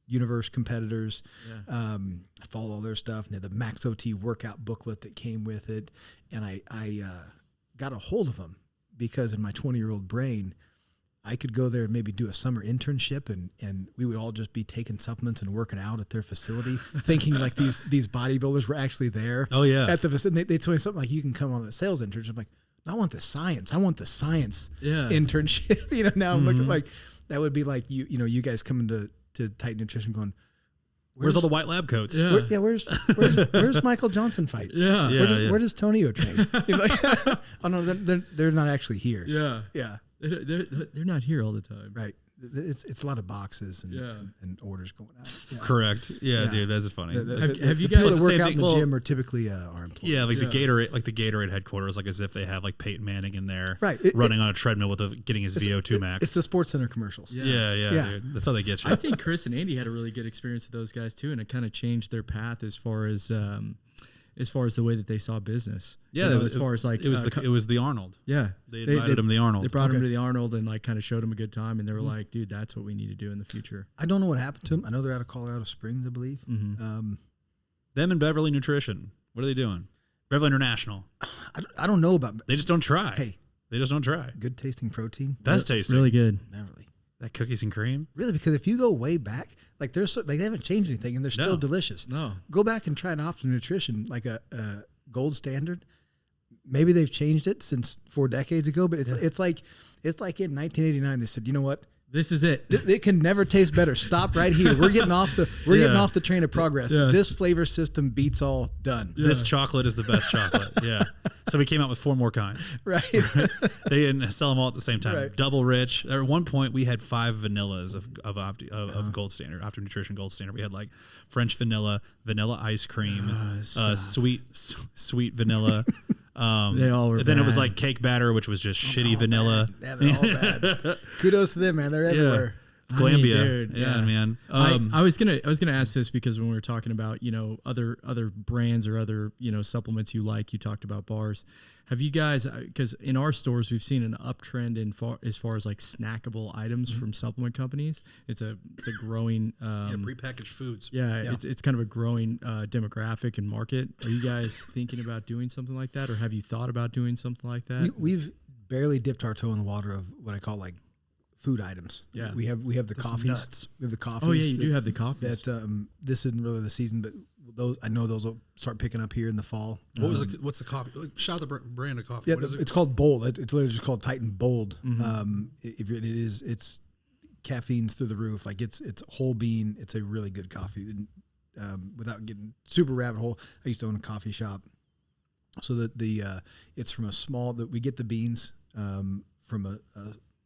Universe competitors. Yeah. I followed all their stuff, and they had the Max OT workout booklet that came with it. And I got a hold of them because in my 20-year-old brain, I could go there and maybe do a summer internship, and we would all just be taking supplements and working out at their facility, thinking like these bodybuilders were actually there. Oh yeah, at the facility. They told me something like, "You can come on a sales internship." I'm like, I want the science. I want the science Yeah. internship. Now I'm looking like that would be like you guys coming to Titan Nutrition going, Where's all the white lab coats? Yeah. where's Michael Johnson fight? Yeah. Where does Tonio train? Oh no, they're not actually here. Yeah. Yeah. They're not here all the time. Right. It's a lot of boxes and, Yeah. and orders going out. Yeah. Correct. Yeah, Yeah. dude, that's funny. Have you people guys- that work Same out thing- in the well, gym are typically our employees. Yeah, like Yeah. the Gatorade headquarters, like as if they have like Peyton Manning in there, Right. running on a treadmill with getting his VO2 max. It's the Sports Center commercials. Yeah. yeah, dude. That's how they get you. I think Chris and Andy had a really good experience with those guys too, and it kind of changed their path as far as the way that they saw business. Yeah, as far as like it was the Arnold. yeah, They invited him to the Arnold. They brought him Okay. to the Arnold and like kind of showed him a good time, and they were like, "Dude, that's what we need to do in the future." I don't know what happened to them. I know they're out of Colorado Springs, I believe. Mm-hmm. Them and Beverly Nutrition. What are they doing? Beverly International. I don't know about. They just don't try. Hey, They just don't try. good tasting protein. Best tasting. Really good. Beverly. That cookies and cream. Really, because if you go way back, like they haven't changed anything and they're still No. delicious. No. Go back and try an Optimum Nutrition, like a gold standard. Maybe they've changed it since 4 decades ago, but it's like in 1989 they said, you know what? This is it. It can never taste better. Stop right here. We're getting off the train of progress. Yes. This flavor system beats all. Done. Yeah. This chocolate is the best chocolate. Yeah. So we came out with 4 more kinds. Right. They didn't sell them all at the same time. Right. Double rich. At one point, we had 5 vanillas of Gold Standard, Optimum Nutrition Gold Standard. We had like French vanilla ice cream, sweet vanilla. They all were Then it was bad. like cake batter, which was just shitty vanilla. Yeah, they're all bad. Kudos to them, man. They're everywhere. Glambia. dude, yeah, yeah. man. I was gonna ask this because when we were talking about other brands or other supplements you talked about bars. Have you guys? Because in our stores we've seen an uptrend as far as like snackable items from supplement companies. It's a growing prepackaged foods. Yeah. It's kind of a growing demographic and market. Are you guys thinking about doing something like that, or have you thought about doing something like that? We've barely dipped our toe in the water of what I call like food items. Yeah. We have the coffees. nuts. We have the coffees. Oh yeah, you do have the coffees. That this isn't really the season, but I know those will start picking up here in the fall. What's the coffee? Shout out the brand of coffee. Yeah, What is it? it's called Bold. It's literally just called Titan Bold. Mm-hmm. It's caffeine's through the roof. Like it's whole bean. It's a really good coffee. And, without getting super rabbit hole, I used to own a coffee shop. So that it's from a small that we get the beans from a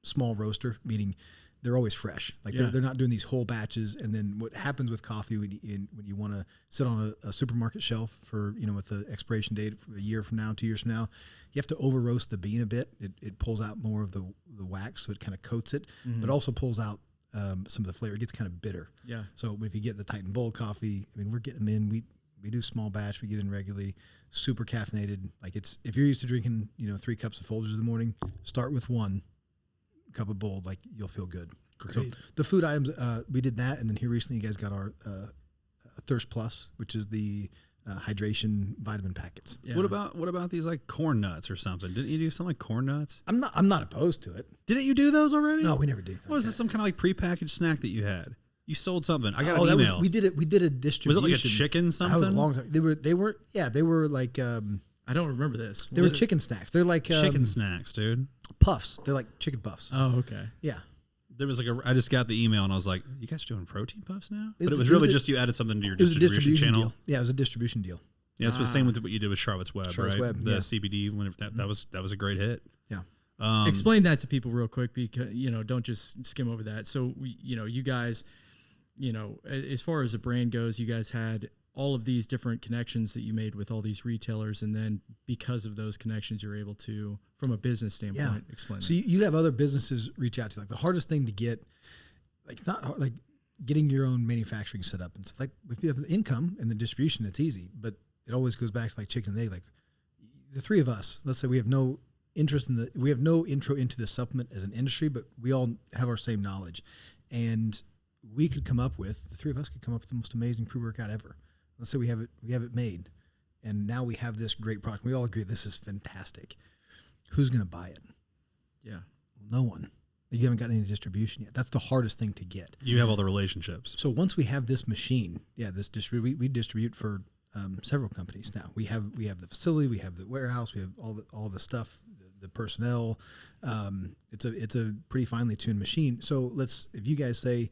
small roaster, meaning they're always fresh. Like Yeah. they're not doing these whole batches. And then what happens with coffee when you want to sit on a supermarket shelf for with the expiration date for a year from now, 2 years from now, you have to over roast the bean a bit. It pulls out more of the wax, so it kind of coats it, but also pulls out some of the flavor. It gets kind of bitter. Yeah. So if you get the Titan Bold coffee, I mean, we're getting them in. We do small batch. We get in regularly, super caffeinated. Like if you're used to drinking 3 cups of Folgers in the morning, start with 1 cup of Bold. Like you'll feel good. Great. So the food items, we did that, and then here recently, you guys got our Thirst Plus, which is the hydration vitamin packets. Yeah. What about these like corn nuts or something? Didn't you do something like corn nuts? I'm not opposed to it. Didn't you do those already? No, we never did. What was this? Some kind of like prepackaged snack that you had? You sold something. I got Oh, an that email. we did it. We did a distribution. Was it like a chicken something? That was a long time. They were like I don't remember this. they were chicken snacks. They're like chicken snacks, dude. puffs. They're like chicken puffs. Oh, okay. Yeah. There was like I just got the email and I was like, you guys are doing protein puffs now? But it It was- was it really was a- just you added something to your It was a distribution distribution channel. deal. Yeah, it was a distribution deal. Yeah, it's the same with what you did with Charlotte's Web, Charlotte's right? Web, The yeah. CBD, whenever that was a great hit. Yeah. Explain that to people real quick because don't just skim over that. So you guys, as far as the brand goes, you guys had all of these different connections that you made with all these retailers, and then because of those connections, you're able to, from a business standpoint, explain. So you have other businesses reach out to you. Like the hardest thing to get, like it's not hard, like getting your own manufacturing set up and stuff. Like if you have the income and the distribution, it's easy. But it always goes back to like chicken and egg. Like the 3 of us, let's say we have no intro into the supplement as an industry, but we all have our same knowledge, and we could come up with the 3 of us could come up with the most amazing pre-workout ever. Let's say we have it made, and now we have this great product. We all agree this is fantastic. Who's going to buy it? Yeah. No one. You haven't got any distribution yet. That's the hardest thing to get. You have all the relationships. So once we have this machine, we distribute for several companies now. We have the facility, we have the warehouse, we have all the stuff, the personnel. It's a pretty finely tuned machine. So if you guys say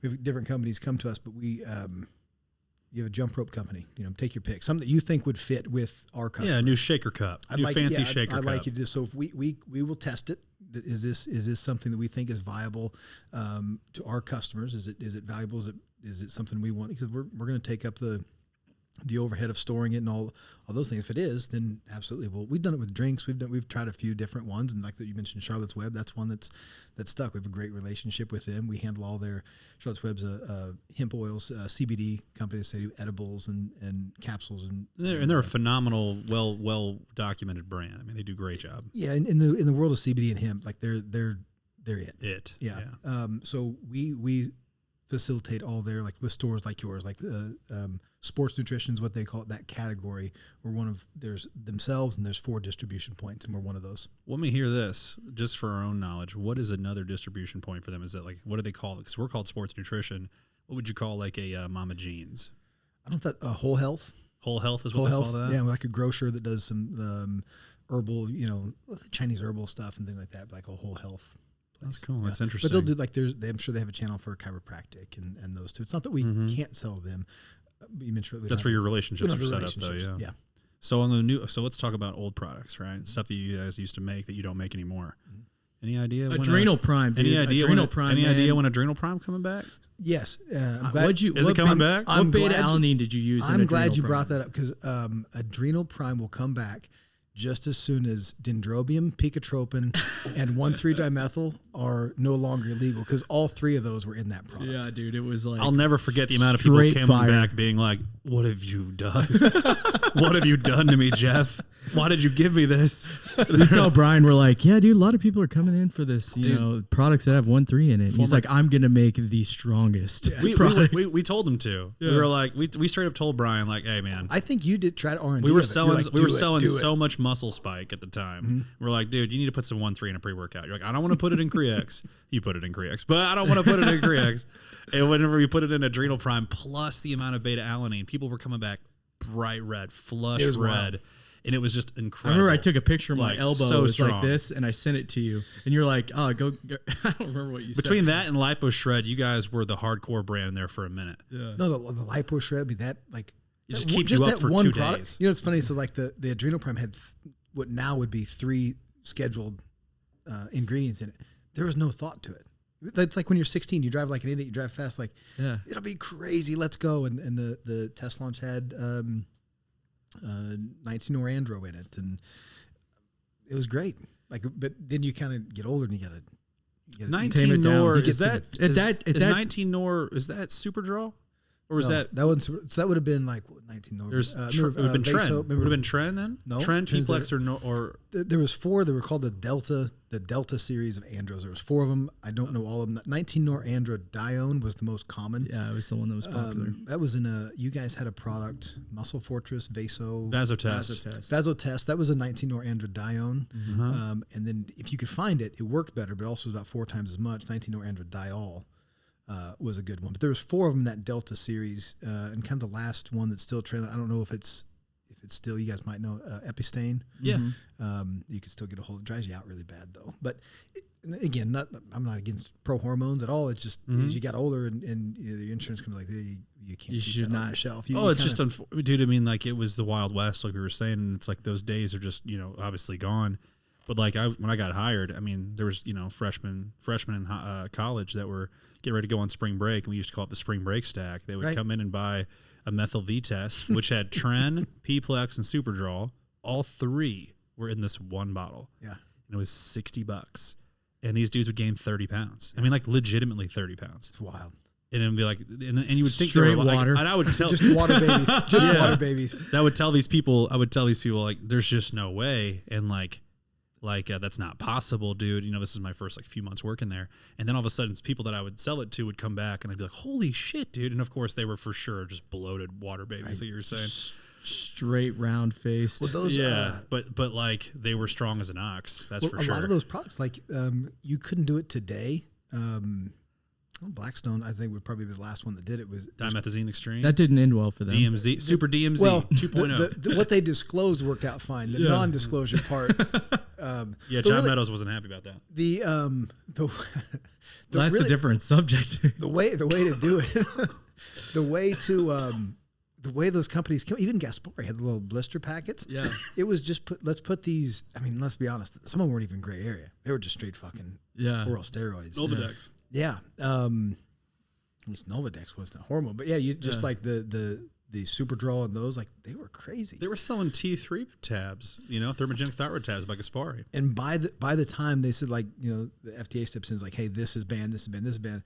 we have different companies come to us, but you have a jump rope company, take your pick, something that you think would fit with our customer. Yeah, a new shaker cup, fancy shaker cup. I'd like you to. So if we will test it. Is this something that we think is viable to our customers? Is it valuable? Is it something we want? Because we're going to take up the overhead of storing it and all those things. If it is, then absolutely. Well, we've done it with drinks. We've tried a few different ones, and like that you mentioned, Charlotte's Web. That's one that's stuck. We have a great relationship with them. We handle all their Charlotte's Web's hemp oils, CBD companies. They do edibles and capsules, and they're a phenomenal, well documented brand. I mean, they do a great job. Yeah, in the world of CBD and hemp, like they're it. Yeah. So we facilitate all their, like with stores like yours, like sports nutrition is what they call it, that category. There's themselves, and there's 4 distribution points, and we're one of those. Let me hear this, just for our own knowledge. What is another distribution point for them? Is that like, what do they call it? Because we're called sports nutrition. What would you call like a Mama Jean's? I don't know if that Whole Health. Whole Health is what they call that? Yeah, like a grocer that does some herbal, Chinese herbal stuff and things like that, like a Whole Health. That's cool. Yeah. That's interesting. But they'll do like I'm sure they have a channel for chiropractic and those two. It's not that we can't sell them. You mentioned that's where your relationships are set up, though. Yeah. So let's talk about old products, right? Mm-hmm. Stuff that you guys used to make that you don't make anymore. Mm-hmm. Any idea? Adrenal Prime. Dude. Any idea? Adrenal Prime. Any idea when Adrenal Prime coming back? Yes. Is it coming back? What beta alanine did you use? I'm glad you brought that up because Adrenal Prime will come back just as soon as dendrobium, picotropin, and 1,3-dimethyl are no longer illegal, because all 3 of those were in that product. Yeah, dude, it was like, I'll never forget the amount of people coming back being like, "What have you done? What have you done to me, Jeff? Why did you give me this?" We tell Brian, we're like, "Yeah, dude, a lot of people are coming in for this, products that have 1,3 in it." And he's like, "I'm gonna make the strongest." Yeah. We told him to. Yeah. We were like, we straight up told Brian, like, "Hey, man, I think you did try to R&D. We were selling so much Muscle Spike at the time. Mm-hmm. We're like, dude, you need to put some 1,3 in a pre-workout. You're like, I don't want to put it in Creax. You put it in Creax, but I don't want to put it in Creax. And whenever we put it in Adrenal Prime, plus the amount of beta alanine, people were coming back bright red, flush red. Wild. And it was just incredible. I remember I took a picture of my elbow. So it was strong. like this, and I sent it to you. And you're like, oh, go. I don't remember what you said. Between that and Lipo Shred, you guys were the hardcore brand there for a minute. Yeah. No, the Lipo Shred, it just keeps you up for 2 days. It's funny. So like the Adrenal Prime had what now would be 3 scheduled ingredients in it. There was no thought to it. That's like when you're 16, you drive like an idiot, you drive fast, like, it'll be crazy, let's go. And the test launch had 19-Norandro in it, and it was great. Like, but then you kind of get older and you gotta 19-Nor, is 19-Nor, is that Super Draw? Or was that wasn't, so that would have been like 19 Nor. It would have been Tren. Would have been Tren then? No. Tren, P-Plex, or there was 4 that were called the Delta series of andros. There was 4 of them. I don't know all of them. 19-Norandrodione was the most common. Yeah, it was the one that was popular. That was you guys had a product, Muscle Fortress, Vasotest. That was a 19-Norandrodione. Mm-hmm. And then if you could find it, it worked better, but also was about 4 times as much. 19-Norandrodiol. Was a good one, but there was 4 of them in that Delta series, and kind of the last one that's still trailing. I don't know if it's still, you guys might know, Epistane. Yeah. You can still get a hold. It drives you out really bad though. But again, I'm not against pro hormones at all. It's just as you got older and the insurance company like, hey, you can't keep that on your shelf. Dude. I mean, like, it was the Wild West, like we were saying, and it's like those days are just obviously gone. But like when I got hired, I mean, there was freshmen in college that were getting ready to go on spring break, and we used to call it the spring break stack. They would come in and buy a methyl V test, which had Tren, P-Plex, and Superdraw. All 3 were in this one bottle. Yeah, and it was $60. And these dudes would gain 30 pounds. I mean, like, legitimately 30 pounds. It's wild. And it'd be like, and you would think straight they were like, water. and I would tell just water babies, water babies. I would tell these people, like, there's just no way, and like that's not possible, dude. This is my first few months working there, and then all of a sudden, people that I would sell it to would come back, and I'd be like, "Holy shit, dude!" And of course, they were for sure just bloated water babies, like you were saying, straight round faced. Well, those, but like they were strong as an ox. That's for sure. A lot of those products, like you couldn't do it today. Blackstone, I think, would probably be the last one that did it. Was Dimethazine Extreme. That didn't end well for them. DMZ, Super DMZ, well, 2.0. What they disclosed worked out fine. The non-disclosure part Yeah, John Meadows wasn't happy about that. Well, that's a different subject. the way to do it, the way those companies came, even Gaspari had the little blister packets. Yeah. It was just let's put these. I mean, let's be honest. Some of them weren't even gray area. They were just straight fucking oral steroids. Nolvadex. Yeah. At least Nolvadex wasn't a hormone, but yeah, you just like the Superdrol and those, like they were crazy. They were selling T3 tabs, thermogenic thyroid tabs by Gaspari. And by the time they said, like, the FDA steps in, is like, hey, this is banned, this is banned, this is banned.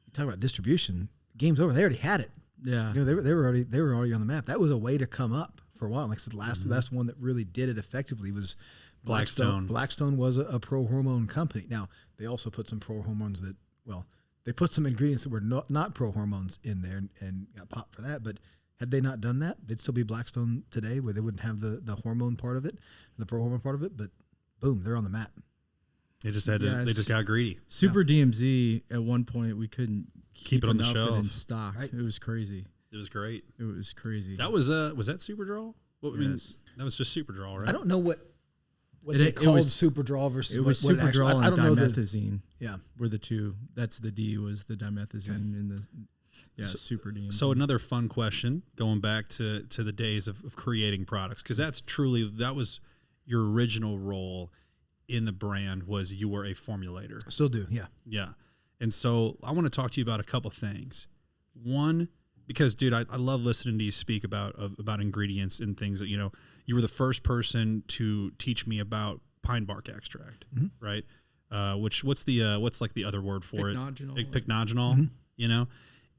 You talk about distribution, game's over. They already had it. Yeah. They were already on the map. That was a way to come up for a while. Like I said, the last one that really did it effectively was Blackstone. Blackstone was a pro hormone company. Now they also put some pro hormones they put some ingredients that were not pro hormones in there and got popped for that. But had they not done that, they'd still be Blackstone today, where they wouldn't have the hormone part of it, the pro hormone part of it. But boom, they're on the map. They just had to. They just got greedy. Super DMZ at one point we couldn't keep it on the shelf in stock. Right. It was crazy. It was great. It was crazy. That was that Superdrol? Well, I mean, that was just Superdrol, right? I don't know what they called Superdrol versus it was Superdrol and dimethazine. Yeah, were the two. That's the D was the dimethazine in the Super DMZ. So another fun question, going back to the days of creating products, because that was your original role in the brand, was you were a formulator. I still do, yeah. Yeah. And so I want to talk to you about a couple things. One, because, dude, I love listening to you speak about ingredients and things that, you were the first person to teach me about pine bark extract, right? What's like the other word for Pycnogenol. it? Pycnogenol,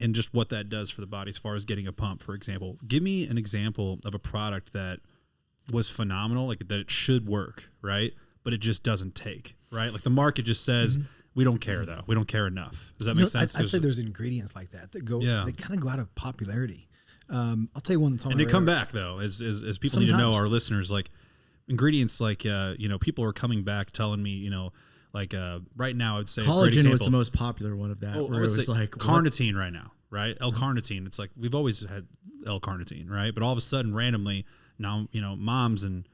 and just what that does for the body as far as getting a pump, for example. Give me an example of a product that was phenomenal, like that it should work, right? But it just doesn't take, right? Like the market just says, we don't care though. We don't care enough. Does that make sense? I'd say there's ingredients like that they kind of go out of popularity. I'll tell you one that's on and they come back though, as people need to know, our listeners, like ingredients like, people are coming back telling me, right now I'd say collagen was the most popular one of that. Where it was like carnitine right now, right? L-carnitine. It's like, we've always had L-carnitine, right? But all of a sudden, randomly now, moms and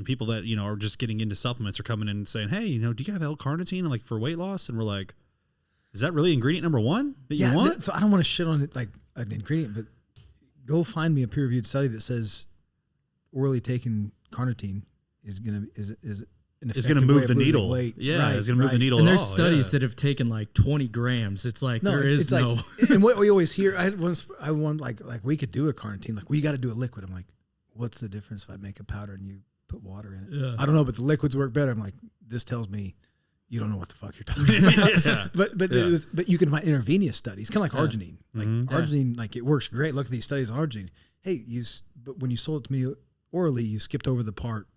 people that, are just getting into supplements are coming in and saying, hey, do you have L-carnitine like for weight loss? And we're like, is that really ingredient number one that you want? So I don't want to shit on it like an ingredient, but go find me a peer-reviewed study that says orally taking carnitine is going to move the needle. Weight. Yeah, right, it's going to move the needle. And there's studies that have taken like 20 grams. It's like and what we always hear, I want like we could do a carnitine. Like, you got to do a liquid. I'm like, what's the difference if I make a powder and you put water in it? Yeah. I don't know, but the liquids work better. I'm like, this tells me you don't know what the fuck you're talking about. Yeah. But you can find intravenous studies, kind of like arginine. Like arginine, like it works great. Look at these studies on arginine. Hey, but when you sold it to me orally, you skipped over the part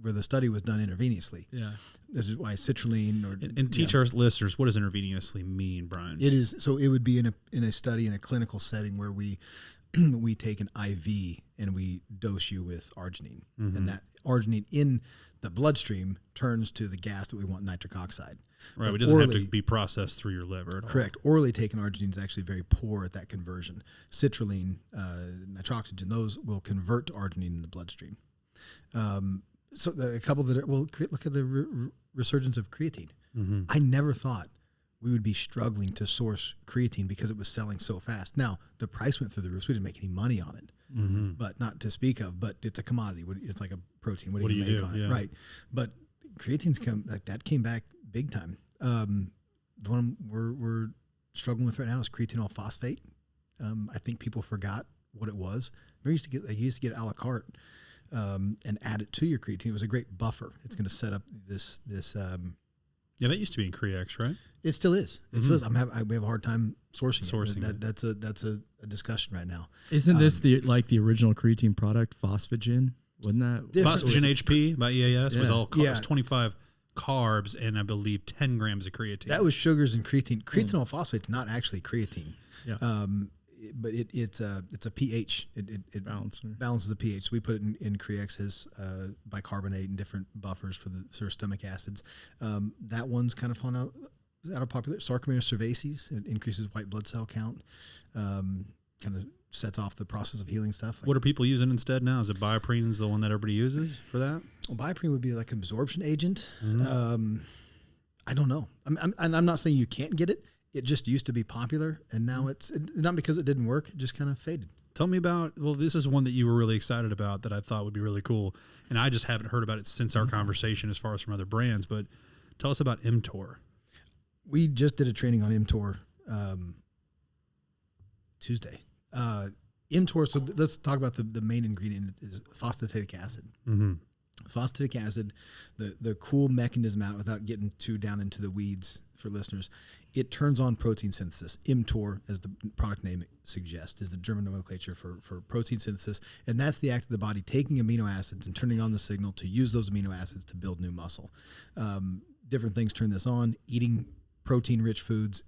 where the study was done intravenously. Yeah. This is why citrulline and teach our listeners, what does intravenously mean, Brian? It is, so it would be in a study in a clinical setting where we take an IV and we dose you with arginine, and that arginine in the bloodstream turns to the gas that we want, nitric oxide. Right, it doesn't have to be processed through your liver at all. Correct. Orally taken arginine is actually very poor at that conversion. Citrulline, nitroxygen, those will convert to arginine in the bloodstream. So a couple that look at the resurgence of creatine. I never thought we would be struggling to source creatine because it was selling so fast. Now, the price went through the roof, so we didn't make any money on it, but not to speak of, but it's a commodity. It's like a protein. What do you make on it? Right. But creatine's came back big time. The one we're struggling with right now is creatinol phosphate. I think people forgot what it was. You used to get a la carte and add it to your creatine. It was a great buffer. It's going to set up this. Yeah, that used to be in Creax, right? It still is. It still is. We have a hard time sourcing it. That's a discussion right now. Isn't this the original creatine product, Phosphagen? Wasn't that Phosphagen HP by EAS? Was all it was 25 carbs and I believe 10 grams of creatine. That was sugars and creatine. Creatinol phosphate's not actually creatine. Yeah. But it's a pH. It balances the pH. So we put it in Creax as bicarbonate and different buffers for the sort of stomach acids. That one's kind of fallen out of popular. Sarcomere cerevisiae, it increases white blood cell count. Kind of sets off the process of healing stuff. What are people using instead now? Is it bioprene is the one that everybody uses for that? Well, bioprene would be like an absorption agent. I don't know. I'm not saying you can't get it. It just used to be popular, and now it's not because it didn't work. It just kind of faded. Tell me about, well, this is one that you were really excited about that I thought would be really cool, and I just haven't heard about it since our conversation as far as from other brands, but tell us about Mtor. We just did a training on Mtor Tuesday. Mtor, so let's talk about the main ingredient is phosphatic acid. Mm-hmm. Phosphatic acid, the cool mechanism out without getting too down into the weeds for listeners, it turns on protein synthesis. Mtor, as the product name suggests, is the German nomenclature for protein synthesis. And that's the act of the body taking amino acids and turning on the signal to use those amino acids to build new muscle. Different things turn this on. Eating protein-rich foods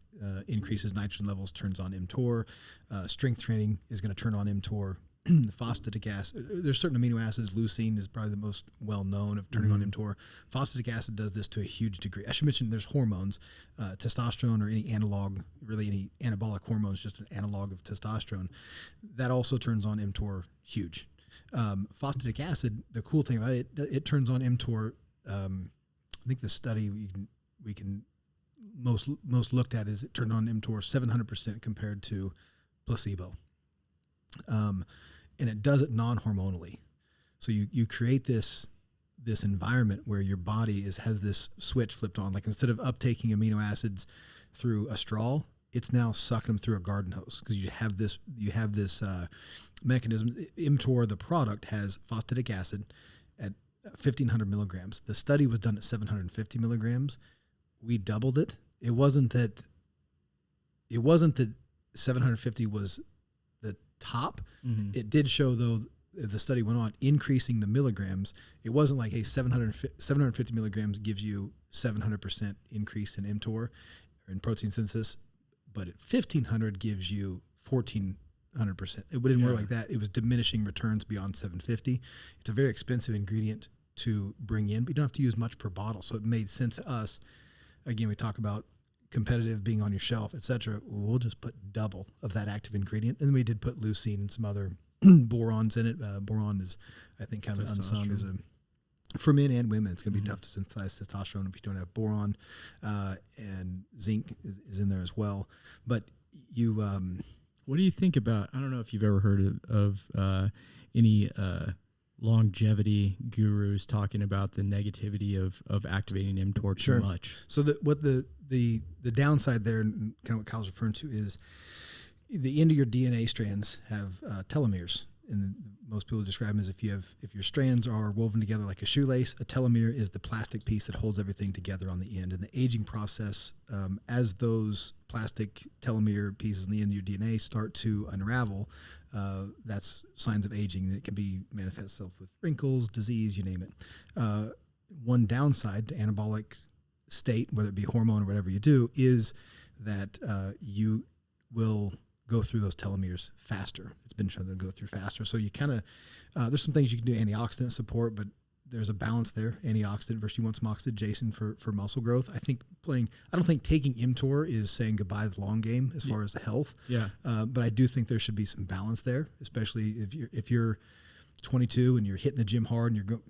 increases nitrogen levels, turns on Mtor. Strength training is going to turn on Mtor. The phosphatic acid, there's certain amino acids. Leucine is probably the most well-known of turning on Mtor. Phosphatic acid does this to a huge degree. I should mention there's hormones, testosterone or any analog, really any anabolic hormone is just an analog of testosterone. That also turns on Mtor huge. Phosphatic acid, the cool thing about it turns on Mtor. I think the study we can most looked at is it turned on Mtor 700% compared to placebo. And it does it non-hormonally. So you create this environment where your body has this switch flipped on. Like instead of uptaking amino acids through a straw, it's now sucking them through a garden hose because you have this mechanism. Mtor, the product, has phosphatic acid at 1,500 milligrams. The study was done at 750 milligrams. We doubled it. It wasn't that 750 was the top. Mm-hmm. It did show, though, the study went on increasing the milligrams. It wasn't like, hey, 750 milligrams gives you 700% increase in Mtor or in protein synthesis, but at 1,500 gives you 1,400%. It didn't work like that. It was diminishing returns beyond 750. It's a very expensive ingredient to bring in, but you don't have to use much per bottle. So it made sense to us. Again, we talk about competitive being on your shelf, etc. We'll just put double of that active ingredient. And then we did put leucine and some other borons in it. Boron is, I think, kind of unsung as for men and women. It's going to be tough to synthesize testosterone if you don't have boron, and zinc is in there as well. But you, what do you think about? I don't know if you've ever heard of any longevity gurus talking about the negativity of activating Mtor too much. So what the downside there, and kind of what Kyle's referring to, is the end of your DNA strands have telomeres, and most people describe them as if your strands are woven together like a shoelace. A telomere is the plastic piece that holds everything together on the end. And the aging process, as those plastic telomere pieces in the end of your DNA start to unravel, that's signs of aging that can be manifest itself with wrinkles, disease, you name it. One downside to anabolic state, whether it be hormone or whatever you do, is that you will go through those telomeres faster. It's been shown to go through faster. So you kind of, there's some things you can do antioxidant support, but there's a balance there. Antioxidant versus you want some oxidation for muscle growth. I don't think taking Mtor is saying goodbye to the long game as far as the health. Yeah. But I do think there should be some balance there, especially if you're 22 and you're hitting the gym hard and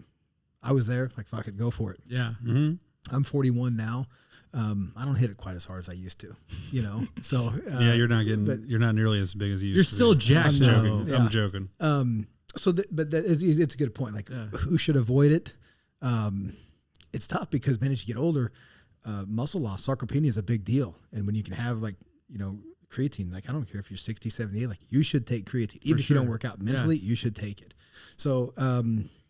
I was there, like, fuck it, go for it. Yeah. Mm-hmm. I'm 41 now. I don't hit it quite as hard as I used to, So yeah, you're not nearly as big as you. You're still jacked. I'm joking. It's a good point. Like, who should avoid it? It's tough because, man, as you get older, muscle loss, sarcopenia is a big deal. And when you can have creatine, like, I don't care if you're 60, 70, like, you should take creatine. Even if you don't work out mentally, you should take it. So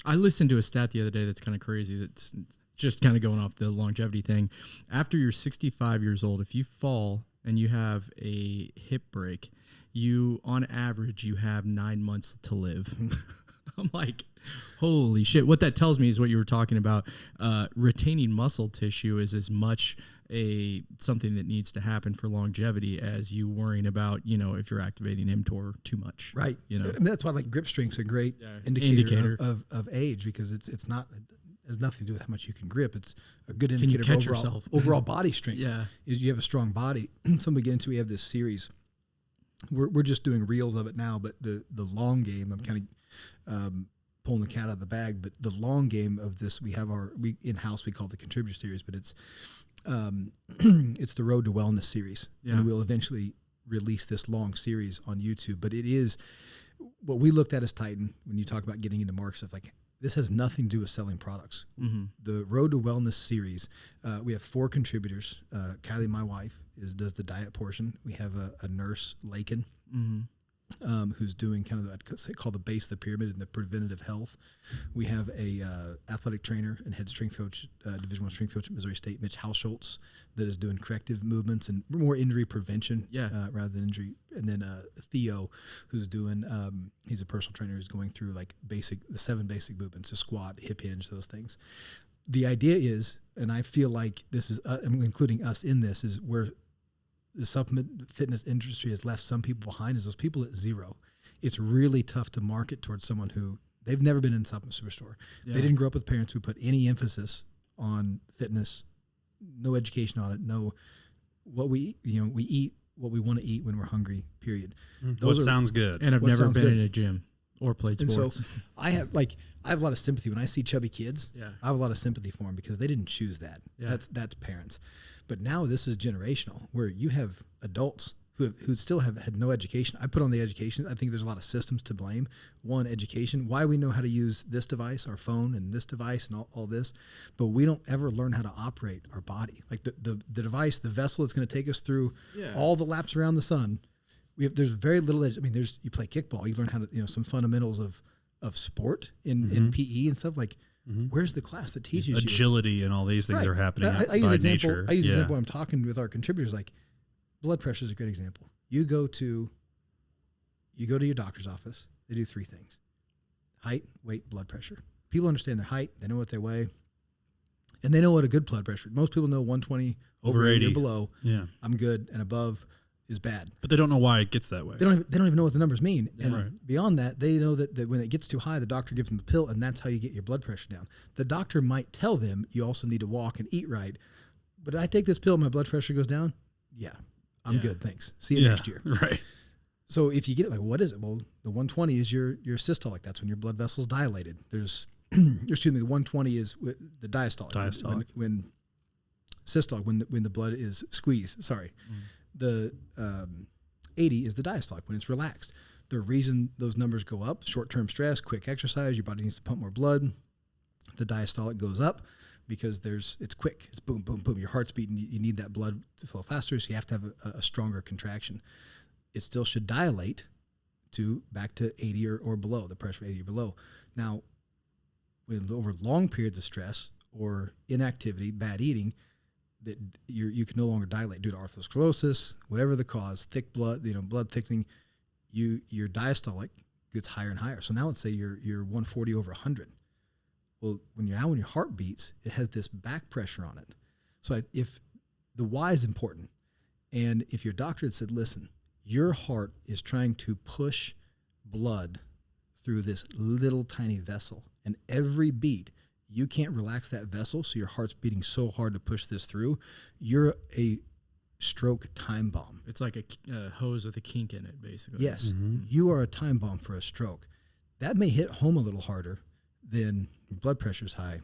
I listened to a stat the other day that's kind of crazy. That's just kind of going off the longevity thing. After you're 65 years old, if you fall and you have a hip break, on average, you have 9 months to live. I'm like, holy shit. What that tells me is what you were talking about. Retaining muscle tissue is as much something that needs to happen for longevity as you worrying about, if you're activating Mtor too much. Right. And that's why, like, grip strength's a great indicator of age, because it's not, it has nothing to do with how much you can grip. It's a good indicator of overall body strength. Yeah. Is you have a strong body. Something we get into, we have this series we're just doing reels of it now, but the long game, I'm kind of pulling the cat out of the bag, but the long game of this, we in-house, we call it the Contributor Series, but it's the Road to Wellness series. Yeah. And we'll eventually release this long series on YouTube, but it is what we looked at as Titan when you talk about getting into market stuff. Like, this has nothing to do with selling products. Mm-hmm. The Road to Wellness series, we have 4 contributors. Kylie, my wife, does the diet portion. We have a nurse, Lakin, who's doing kind of that called the base of the pyramid and the preventative health. We have a athletic trainer and head strength coach, Division I strength coach at Missouri State, Mitch Hausschultz, that is doing corrective movements and more injury prevention rather than injury. And then Theo, who's doing he's a personal trainer who's going through like the 7 basic movements: a squat, hip hinge, those things. The idea is, and I feel like this is including us in this, is where the supplement fitness industry has left some people behind, is those people at zero. It's really tough to market towards someone who they've never been in a supplement superstore. Yeah. They didn't grow up with parents who put any emphasis on fitness, no education on it, no what we eat what we want to eat when we're hungry, period. Those sounds good. And I've never been in a gym or played sports. And so I have a lot of sympathy when I see chubby kids. Yeah. I have a lot of sympathy for them because they didn't choose that. Yeah. That's parents. But now this is generational, where you have adults who still have had no education. I put on the education. I think there's a lot of systems to blame. One, education, why we know how to use this device, our phone, and this device, and all this, but we don't ever learn how to operate our body. Like the device, the vessel that's going to take us through all the laps around the sun. There's very little. You play kickball, you learn how to, some fundamentals of sport in PE and stuff like. Mm-hmm. Where's the class that teaches agility you? and all these things are happening I use nature. I use example when I'm talking with our contributors, like blood pressure is a great example. You go to your doctor's office. They do 3 things: height, weight, blood pressure. People understand their height. They know what they weigh, and they know what a good blood pressure. Most people know 120 over 80 or below. Yeah, I'm good, and above is bad. But they don't know why it gets that way. They don't even know what the numbers mean. And beyond that, they know that when it gets too high, the doctor gives them a pill, and that's how you get your blood pressure down. The doctor might tell them you also need to walk and eat right. But I take this pill, my blood pressure goes down. Yeah, I'm good. Thanks. See you next year. Right. So if you get it, like, what is it? Well, the 120 is your systolic. That's when your blood vessel's dilated. There's, excuse me, the 120 is the diastolic. When systolic, when the blood is squeezed. Sorry. The 80 is the diastolic, when it's relaxed. The reason those numbers go up: short-term stress, quick exercise, your body needs to pump more blood. The diastolic goes up because it's quick. It's boom, boom, boom. Your heart's beating. You need that blood to flow faster, so you have to have a stronger contraction. It still should dilate back to 80 or below, the pressure 80 or below. Now, over long periods of stress or inactivity, bad eating, that you can no longer dilate due to atherosclerosis, whatever the cause, thick blood, blood thickening, your diastolic gets higher and higher. So now let's say you're 140 over 100. Well, when your heart beats, it has this back pressure on it. So if the why is important, and if your doctor had said, listen, your heart is trying to push blood through this little tiny vessel, and every beat, you can't relax that vessel, so your heart's beating so hard to push this through, you're a stroke time bomb. It's like a hose with a kink in it, basically. Yes. Mm-hmm. You are a time bomb for a stroke. That may hit home a little harder than blood pressure's high.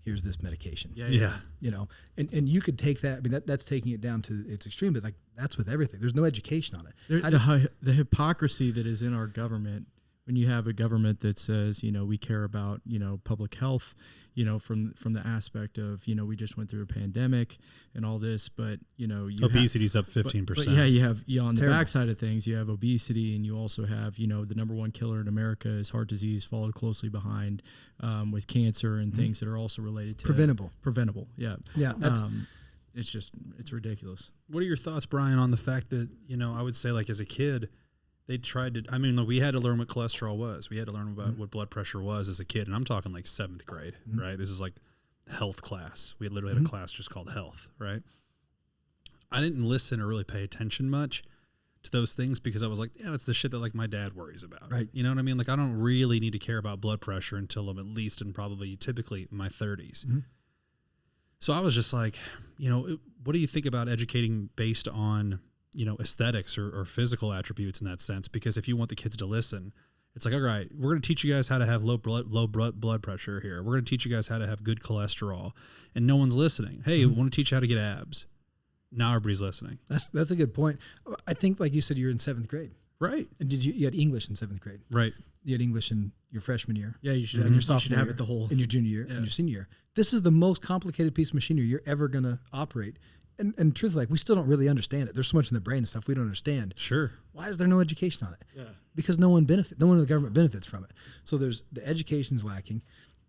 Here's this medication. Yeah. And you could take that. I mean, that's taking it down to its extreme, but like that's with everything. There's no education on it. The hypocrisy that is in our government, when you have a government that says, we care about, public health, from the aspect of, we just went through a pandemic and all this, but, obesity's up 15%. But you have, on the backside of things, you have obesity, and you also have, the number one killer in America is heart disease, followed closely behind with cancer and things that are also related to preventable. Yeah. Yeah. That's, it's ridiculous. What are your thoughts, Brian, on the fact that, I would say, like, as a kid, they tried to, we had to learn what cholesterol was. We had to learn about what blood pressure was as a kid. And I'm talking like 7th grade, right? This is like health class. We literally had a class just called health, right? I didn't listen or really pay attention much to those things because I was like, yeah, that's the shit that like my dad worries about. Right. You know what I mean? Like I don't really need to care about blood pressure until I'm at least in typically my 30s. Mm-hmm. So I was just like, what do you think about educating based on aesthetics or physical attributes in that sense. Because if you want the kids to listen, it's like, all right, we're going to teach you guys how to have low blood pressure here. We're going to teach you guys how to have good cholesterol, and no one's listening. Hey, we want to teach you how to get abs. Now everybody's listening. That's a good point. I think, like you said, you're in 7th grade, right? And you had English in 7th grade, right? You had English in your freshman year. Yeah, you should. And your sophomore sophomore have year, it the whole in your junior year and your senior year. This is the most complicated piece of machinery you're ever going to operate. And truthfully, like, we still don't really understand it. There's so much in the brain and stuff we don't understand. Sure. Why is there no education on it? Yeah. Because no one in the government benefits from it. So there's the education's lacking,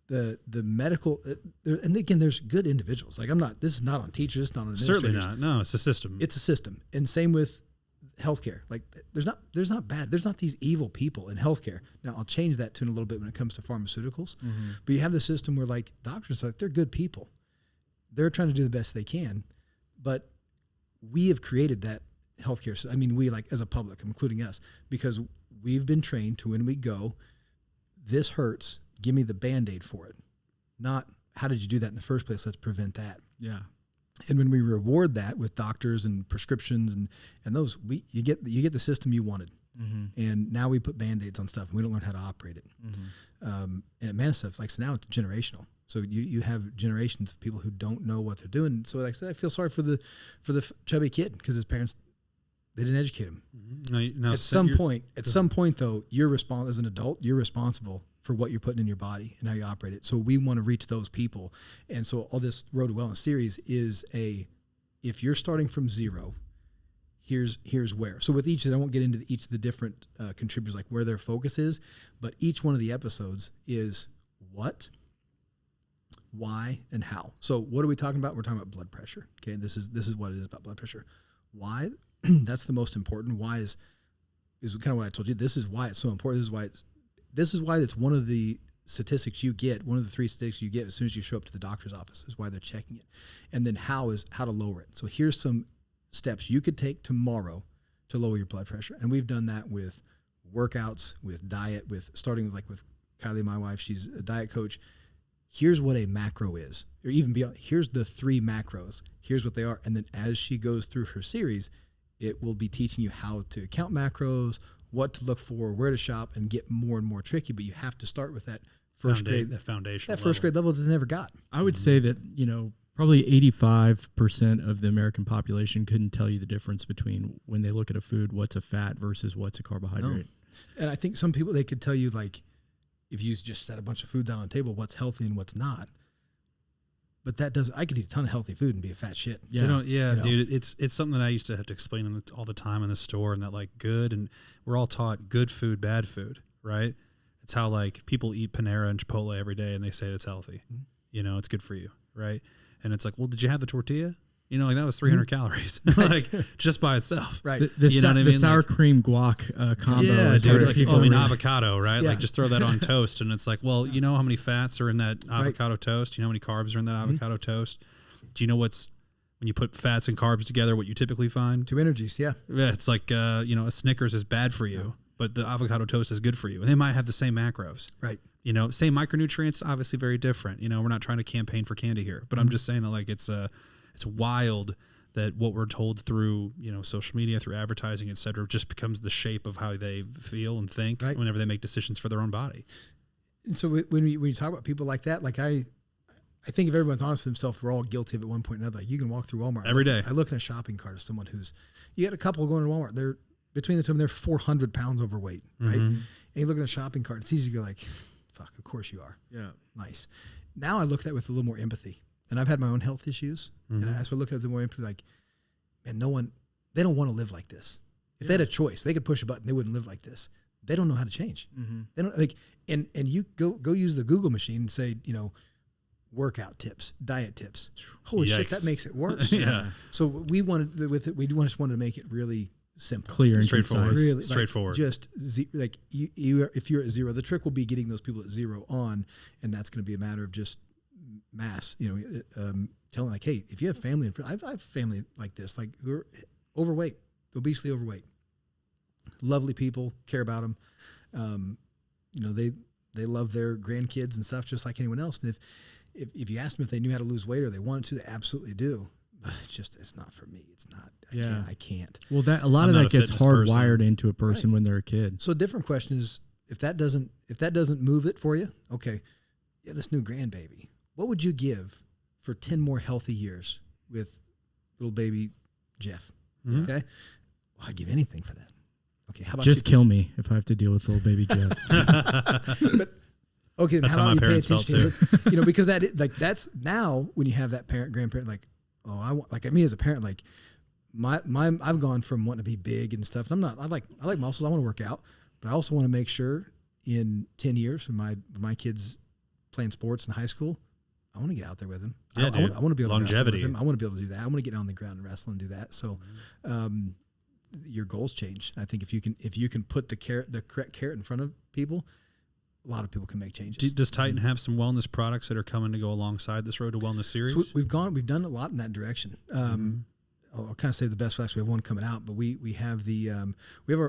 the medical, and again, there's good individuals. Like, this is not on teachers, it's not on administrators. Certainly not. No, it's a system. It's a system. And same with healthcare. Like, there's not these evil people in healthcare. Now, I'll change that tune a little bit when it comes to pharmaceuticals. Mm-hmm. But you have the system where, like, doctors, like, they're good people. They're trying to do the best they can. But we have created that healthcare. I mean, we, like, as a public, including us, because we've been trained to, when we go, this hurts, give me the Band-Aid for it. Not, how did you do that in the first place? Let's prevent that. Yeah. And when we reward that with doctors and prescriptions and those, you get the system you wanted. Mm-hmm. And now we put Band-Aids on stuff and we don't learn how to operate it. Mm-hmm. And it manifests, like, so now it's generational. So you have generations of people who don't know what they're doing. So, like I said, I feel sorry for the chubby kid, because his parents, they didn't educate him. Mm-hmm. Now, at some point though, as an adult, you're responsible for what you're putting in your body and how you operate it. So we want to reach those people. And so all this Road to Wellness series is if you're starting from zero, here's where. So with each, I won't get into each of the different contributors, like where their focus is, but each one of the episodes is what, why, and how. So what are we talking about? We're talking about blood pressure. Okay. This is what it is about blood pressure. Why? That's the most important. Why is kind of what I told you. This is why it's so important. This is why it's one of the statistics you get, one of the 3 statistics you get as soon as you show up to the doctor's office, is why they're checking it. And then how to lower it. So here's some steps you could take tomorrow to lower your blood pressure. And we've done that with workouts, with diet, with starting like with Kylie, my wife, she's a diet coach. Here's what a macro is, or even beyond. Here's the 3 macros. Here's what they are. And then as she goes through her series, it will be teaching you how to count macros, what to look for, where to shop, and get more and more tricky. But you have to start with that first grade, that foundation, that first grade level that they never got. I would say that, probably 85% of the American population couldn't tell you the difference between, when they look at a food, what's a fat versus what's a carbohydrate. No. And I think some people, they could tell you, like, if you just set a bunch of food down on the table, what's healthy and what's not. But I could eat a ton of healthy food and be a fat shit. Yeah, dude, it's something that I used to have to explain all the time in the store, and that, like, good, and we're all taught good food, bad food, right? It's how, like, people eat Panera and Chipotle every day and they say it's healthy. Mm-hmm. It's good for you, right? And it's like, well, did you have the tortilla? Like, that was 300 calories, like, just by itself. Right. The sour cream guac combo. Yeah, dude. Like, avocado, right? Yeah. Like, just throw that on toast, and it's like, well, you know how many fats are in that avocado toast? You know how many carbs are in that avocado toast? Do you know when you put fats and carbs together, what you typically find? 2 energies, yeah. Yeah, it's like, a Snickers is bad for you, but the avocado toast is good for you. And they might have the same macros. Right. Same micronutrients, obviously very different. We're not trying to campaign for candy here, but I'm just saying that, like, it's wild that what we're told through, social media, through advertising, et cetera, just becomes the shape of how they feel and think whenever they make decisions for their own body. And so when you talk about people like that, like, I think if everyone's honest with themselves, we're all guilty of it at one point or another. Like, you can walk through Walmart every day. I look in a shopping cart of someone you got a couple going to Walmart. They're between the two of them, they're 400 pounds overweight, right? Mm-hmm. And you look at the shopping cart, it's easy to go like, fuck, of course you are. Yeah. Nice. Now I look at that with a little more empathy. And I've had my own health issues. Mm-hmm. And I look at the more empathy, like, man, they don't want to live like this. If they had a choice, they could push a button, they wouldn't live like this. They don't know how to change. Mm-hmm. They don't, like, and you go use the Google machine and say, workout tips, diet tips. Holy shit, that makes it worse. Yeah. So we just wanted to make it really simple, clear, and straightforward. Really, straightforward. Like, if you're at zero, the trick will be getting those people at zero on, and that's going to be a matter of just mass. Telling, like, hey, if you have family and friends, I have family like this, like, who are overweight, obesely overweight, lovely people, care about them. They love their grandkids and stuff just like anyone else. And if you ask them if they knew how to lose weight or they wanted to, they absolutely do. it's not for me. It's not. I can't. Well, that a lot I'm of not that a gets fitness hardwired person. into a person when they're a kid. So a different question is, if that doesn't move it for you, okay, yeah, this new grandbaby, what would you give for 10 more healthy years with little baby Jeff? Mhm. Okay, well, I'd give anything for that. Okay, how about Just kill me if I have to deal with little baby Jeff. But okay, That's how how about my you pay parents felt attention to this? Because that's now when you have that grandparent, like, oh, I want, like me as a parent, like my I've gone from wanting to be big and stuff. And I like muscles. I want to work out, but I also want to make sure in 10 years when my kids playing sports in high school, I want to get out there with them. Yeah, I want to be able to wrestle longevity. with them. I want to be able to do that. I want to get on the ground and wrestle and do that. So, your goals change. I think if you can put the correct carrot in front of people, a lot of people can make changes. Does Titan have some wellness products that are coming to go alongside this Road to Wellness series? So we've done a lot in that direction. I'll kind of say the best flex. We have one coming out, but we have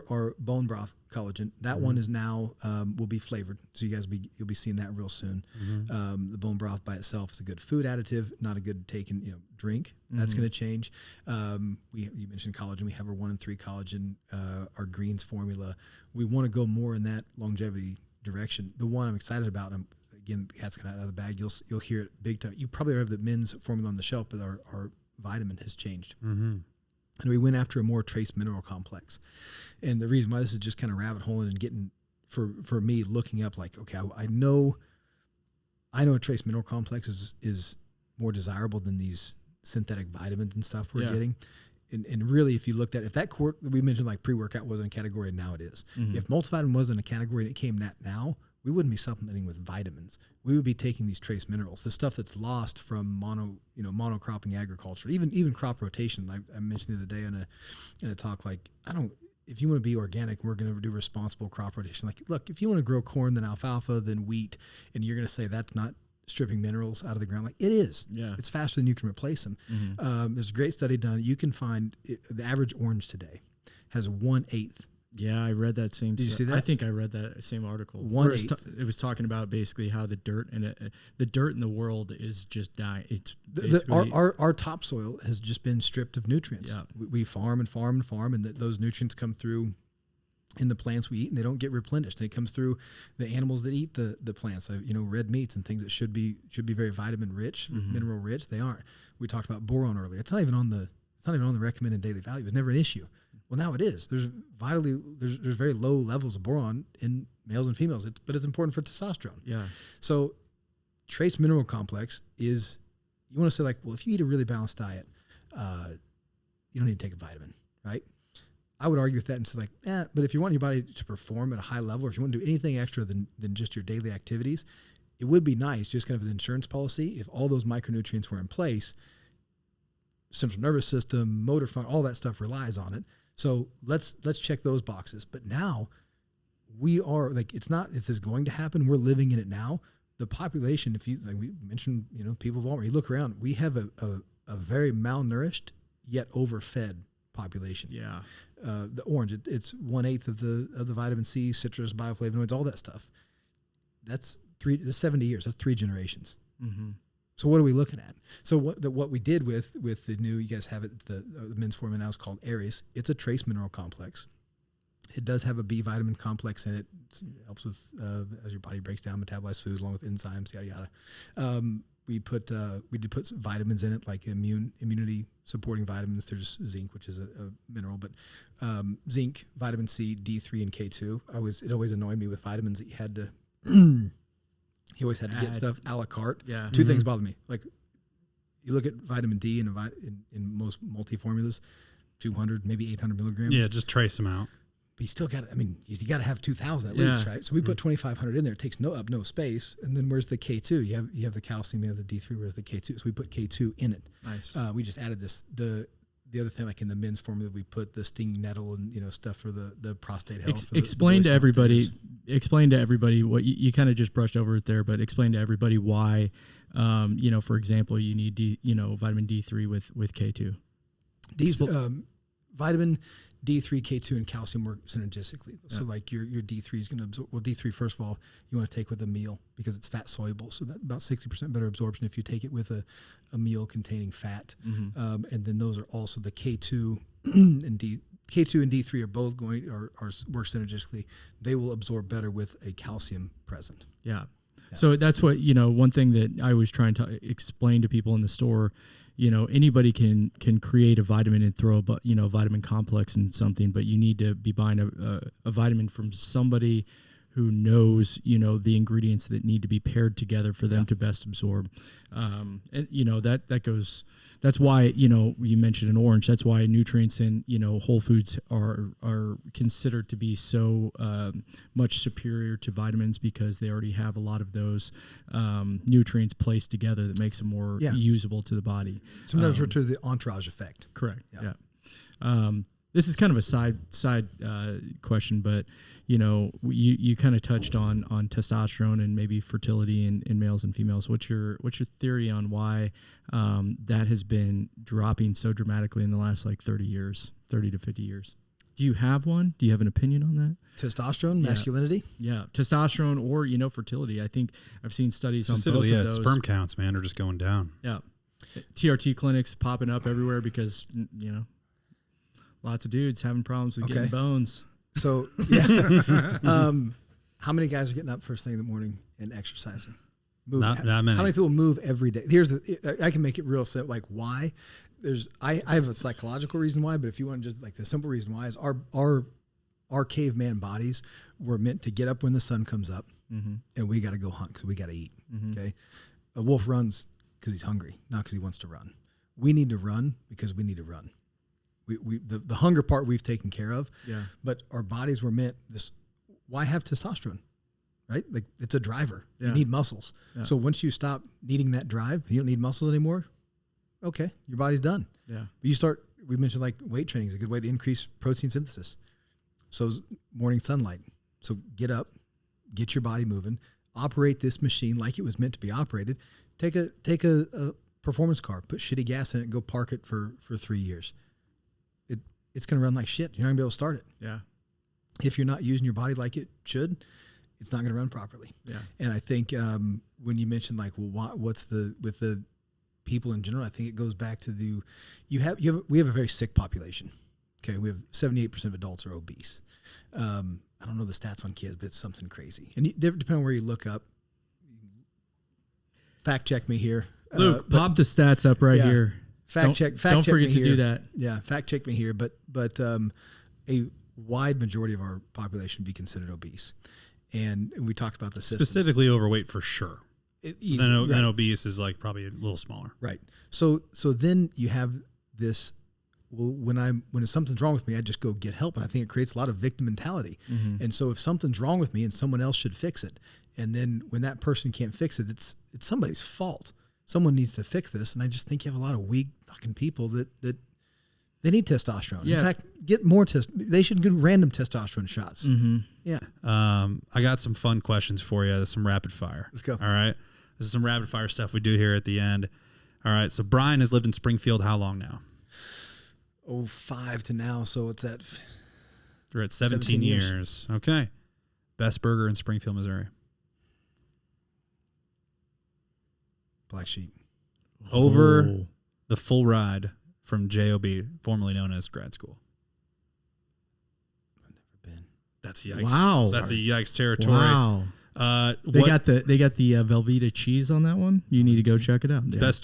our bone broth collagen. That one is now will be flavored, so you'll be seeing that real soon. The bone broth by itself is a good food additive, not a good drink. That's going to change. You mentioned collagen. We have our 1 and 3 collagen, our greens formula. We want to go more in that longevity direction. The one I'm excited about, and again, the cat's kind of out of the bag. You'll hear it big time. You probably have the men's formula on the shelf, but our vitamin has changed. And we went after a more trace mineral complex. And the reason why this is just kind of rabbit holing and getting, for me, looking up like, okay, I know a trace mineral complex is more desirable than these synthetic vitamins and stuff we're getting. And really, if you looked at, if that we mentioned like pre-workout wasn't a category and now it is. If multivitamin wasn't a category and it came that now, we wouldn't be supplementing with vitamins. We would be taking these trace minerals, the stuff that's lost from monocropping agriculture, even crop rotation. Like I mentioned the other day in a talk, like if you want to be organic, we're going to do responsible crop rotation. Like, look, if you want to grow corn, then alfalfa, then wheat, and you're going to say that's not stripping minerals out of the ground, like it is. Yeah, it's faster than you can replace them. There's a great study done. You can find the average orange today has 1/8. Yeah, I read that same. Did you see that? I think I read that same article. It was talking about basically how the dirt in the world is just dying. It's our topsoil has just been stripped of nutrients. Yeah. We farm and farm and farm, and those nutrients come through in the plants we eat, and they don't get replenished. And it comes through the animals that eat the plants. Red meats and things that should be very vitamin rich, mineral rich. They aren't. We talked about boron earlier. It's not even on the recommended daily value. It was never an issue. Well, now it is. There's very low levels of boron in males and females, but it's important for testosterone. Yeah. So trace mineral complex is, you want to say like, well, if you eat a really balanced diet, you don't need to take a vitamin, right? I would argue with that and say like, but if you want your body to perform at a high level, or if you want to do anything extra than just your daily activities, it would be nice, just kind of an insurance policy, if all those micronutrients were in place. Central nervous system, motor function, all that stuff relies on it. So let's check those boxes. But now we are like, this is going to happen. We're living in it now. The population, if you, like we mentioned, people of Walmart, you look around, we have a very malnourished yet overfed population. Yeah. The orange, it's 1/8 of the vitamin C, citrus, bioflavonoids, all that stuff. That's 70 years. That's 3 generations. So what are we looking at? So what we did with the new, you guys have it, the men's formula now is called Aries. It's a trace mineral complex. It does have a B vitamin complex in it. It helps with as your body breaks down metabolized food along with enzymes, yada yada. We did put some vitamins in it, like immunity supporting vitamins. There's zinc, which is a mineral, but zinc, vitamin C, D3, and K2. It always annoyed me with vitamins that you had to. You always had to get stuff a la carte. Yeah. 2 things bother me. Like, you look at vitamin D in most multi-formulas, 200, maybe 800 milligrams. Yeah, just trace them out. But you still got to, you got to have 2,000 at least, right? So we put 2,500 in there. It takes no space. And then where's the K2? You have the calcium, you have the D3, where's the K2? So we put K2 in it. Nice. We just added this. The other thing, like in the men's formula, we put the stinging nettle and stuff for the prostate health. Explain to everybody what you kind of just brushed over it there, but explain to everybody why, for example, you need vitamin D3 with K2. vitamin D3, K2, and calcium work synergistically. So like your D3 is going to absorb. Well, D3 first of all, you want to take with a meal because it's fat soluble. So that about 60% better absorption if you take it with a meal containing fat. And then those are also the K2 and K2 and D3 are both are work synergistically. They will absorb better with a calcium present. Yeah. So that's what, one thing that I was trying to explain to people in the store, anybody can create a vitamin and throw a vitamin complex in something, but you need to be buying a vitamin from somebody who knows, the ingredients that need to be paired together for them to best absorb. And that's why, you mentioned an orange. That's why nutrients in, whole foods are considered to be so much superior to vitamins because they already have a lot of those nutrients placed together that makes them more usable to the body. Sometimes referred to the entourage effect. Correct. Yeah. This is kind of a side question, but you kind of touched on testosterone and maybe fertility in males and females. What's your theory on why that has been dropping so dramatically in the last 30 to 50 years? Do you have one? Do you have an opinion on that? Testosterone, masculinity? Yeah, testosterone or fertility. I think I've seen studies on both of those. Sperm counts, man, are just going down. Yeah, TRT clinics popping up everywhere because lots of dudes having problems with getting bones. So, how many guys are getting up first thing in the morning and exercising? Not many. How many people move every day? I can make it real simple. Why? I have a psychological reason why, but if you want to just the simple reason why is our caveman bodies were meant to get up when the sun comes up, and we got to go hunt because we got to eat. Okay, a wolf runs because he's hungry, not because he wants to run. We need to run because we need to run. The hunger part we've taken care of, but our bodies were meant this. Why have testosterone, right? It's a driver. You need muscles. Yeah. So once you stop needing that drive, you don't need muscles anymore. Okay, your body's done. Yeah. But we mentioned weight training is a good way to increase protein synthesis. So morning sunlight. So get up, get your body moving, operate this machine like it was meant to be operated. Take a performance car, put shitty gas in it, and go park it for 3 years. It's going to run like shit. You're not going to be able to start it. Yeah. If you're not using your body like it should, it's not going to run properly. Yeah. And I think when you mentioned what's with the people in general, I think it goes back to we have a very sick population. Okay. We have 78% of adults are obese. I don't know the stats on kids, but it's something crazy. And depending on where you look up, fact check me here. Luke, pop the stats up here. Fact check. Don't forget to do that. Yeah, fact check me here. But a wide majority of our population be considered obese, and we talked about the systems. Specifically overweight for sure. Then obese is probably a little smaller. Right. So then you have this. Well, when something's wrong with me, I just go get help, and I think it creates a lot of victim mentality. And so if something's wrong with me, and someone else should fix it, and then when that person can't fix it, it's somebody's fault. Someone needs to fix this, and I just think you have a lot of weak fucking people that they need testosterone. Yeah. In fact, get more they should get random testosterone shots. Yeah. I got some fun questions for you. There's some rapid fire. Let's go. All right. This is some rapid fire stuff we do here at the end. All right. So Brian has lived in Springfield how long now? 05 to now. So it's at. We're at 17 years. Okay. Best burger in Springfield, Missouri. Black Sheep. Over the full ride from JOB, formerly known as grad school. I've never been. That's yikes. Wow. That's a yikes territory. Wow. They got the Velveeta cheese on that one. You need to go check it out. Yeah. Best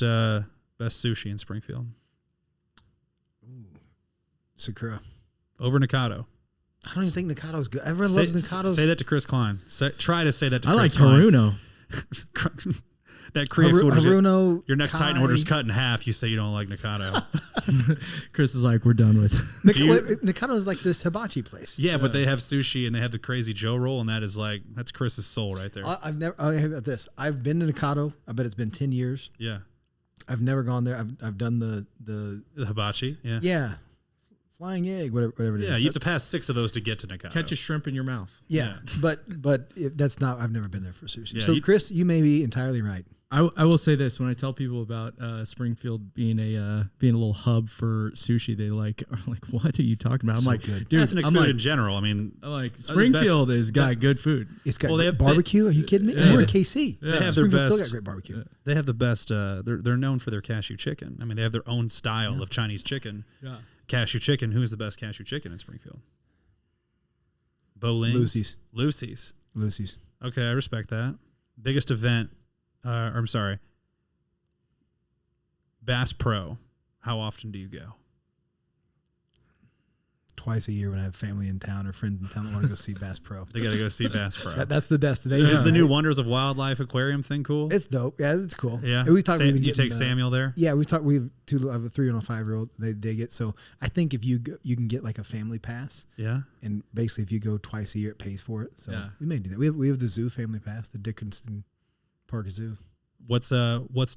sushi in Springfield. Ooh. Sakura. Over Nikado. I don't even think Nikado's good. Everyone loves Nikado. Say that to Chris Klein. Try to say that to Chris Klein. I like Haruno. That creates orders. Haruno, your next Titan order's cut in half. You say you don't like Nikado. Chris is like, we're done with. Nikado is like this hibachi place. Yeah, but they have sushi and they have the crazy Joe roll, and that's Chris's soul right there. I have this. I've been to Nikado. I bet it's been 10 years. Yeah. I've never gone there. I've done the hibachi. Yeah. Yeah. Flying egg, whatever it is. Yeah, you have to pass 6 of those to get to Nikado. Catch a shrimp in your mouth. Yeah. But that's not. I've never been there for sushi. Yeah, so Chris, you may be entirely right. I will say this: when I tell people about Springfield being a little hub for sushi, they are like, "What are you talking about?" I'm like, good. "Dude, Ethnic food in general. I mean, Springfield has got good food. It's got Well, they have- barbecue. Are you kidding me? Yeah. We're in KC. they have their Springfield's best. still got great barbecue. They have the best. They're known for their cashew chicken. I mean, they have their own style of Chinese chicken. Yeah. Cashew chicken. Who is the best cashew chicken in Springfield? Bowling. Lucy's. Lucy's. Okay, I respect that. Biggest event. I'm sorry. Bass Pro. How often do you go? Twice a year when I have family in town or friends in town that want to go see Bass Pro. They got to go see Bass Pro. That's the destination. Is the new Wonders of Wildlife Aquarium thing cool? It's dope. Yeah, it's cool. Yeah. And we talked. You take Samuel there. Yeah, we talked. We have I have a 3 and a 5-year-old. They dig it. So I think if you go, you can get like a family pass. Yeah. And basically, if you go twice a year, it pays for it. So Yeah. we may do that. We have the zoo family pass, the Dickinson Park Zoo. What's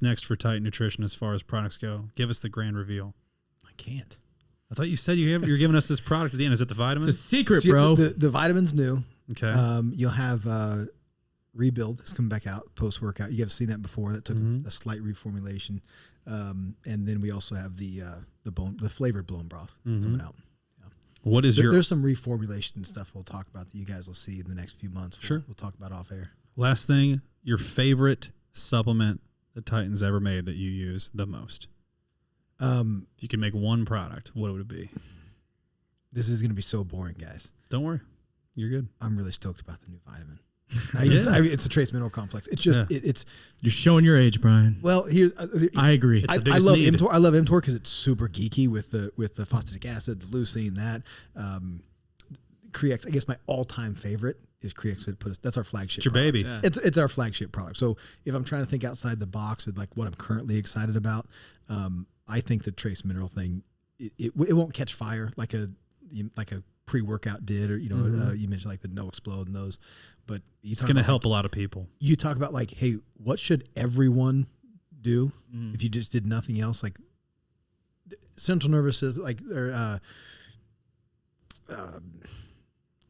next for Titan Nutrition as far as products go? Give us the grand reveal. I can't. I thought you said you're giving us this product at the end. Is it the vitamins? It's a secret, So bro. the vitamins new. Okay. You'll have Rebuild. It's coming back out post workout. You have seen that before. That took a slight reformulation. And then we also have the flavored bone broth coming out. Yeah. What is There's some reformulation stuff we'll talk about that you guys will see in the next few months. Sure. We'll talk about off air. Last thing, your favorite supplement that Titan's ever made that you use the most? If you could make one product, what would it be? This is going to be so boring, guys. Don't worry. You're good. I'm really stoked about the new vitamin. Yeah. It's a trace mineral complex. It's just it's You're showing your age, Brian. well. Here's I agree. It's the I biggest love need. Mtor. I love Mtor because it's super geeky with the phosphatic acid, the leucine, that Creax. I guess my all-time favorite is Creax. That's our flagship. It's your product. baby. Yeah. It's our flagship product. So if I'm trying to think outside the box of like what I'm currently excited about, I think the trace mineral thing it won't catch fire like a pre-workout did, or you mentioned like the No Explode and those, but It's going to help a lot of people. You talk about like, hey, what should everyone do if you just did nothing else? Like central nervous system, like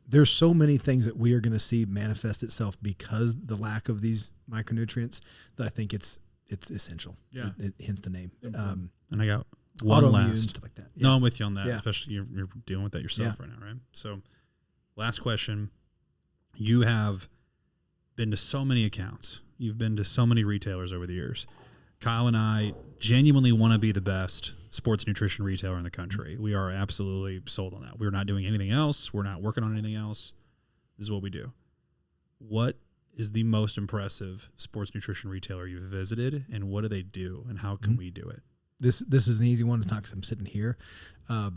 there's so many things that we are going to see manifest itself because the lack of these micronutrients that I think it's essential. Yeah. Hence the name. And I got one Autoimmune, last. stuff like that. No, I'm with you on that. Yeah. Especially you're dealing with that yourself right now, right? So, last question. You have been to so many accounts. You've been to so many retailers over the years. Kyle and I genuinely want to be the best sports nutrition retailer in the country. We are absolutely sold on that. We're not doing anything else. We're not working on anything else. This is what we do. What is the most impressive sports nutrition retailer you've visited, and what do they do, and how can we do it? This is an easy one to talk because I'm sitting here. Are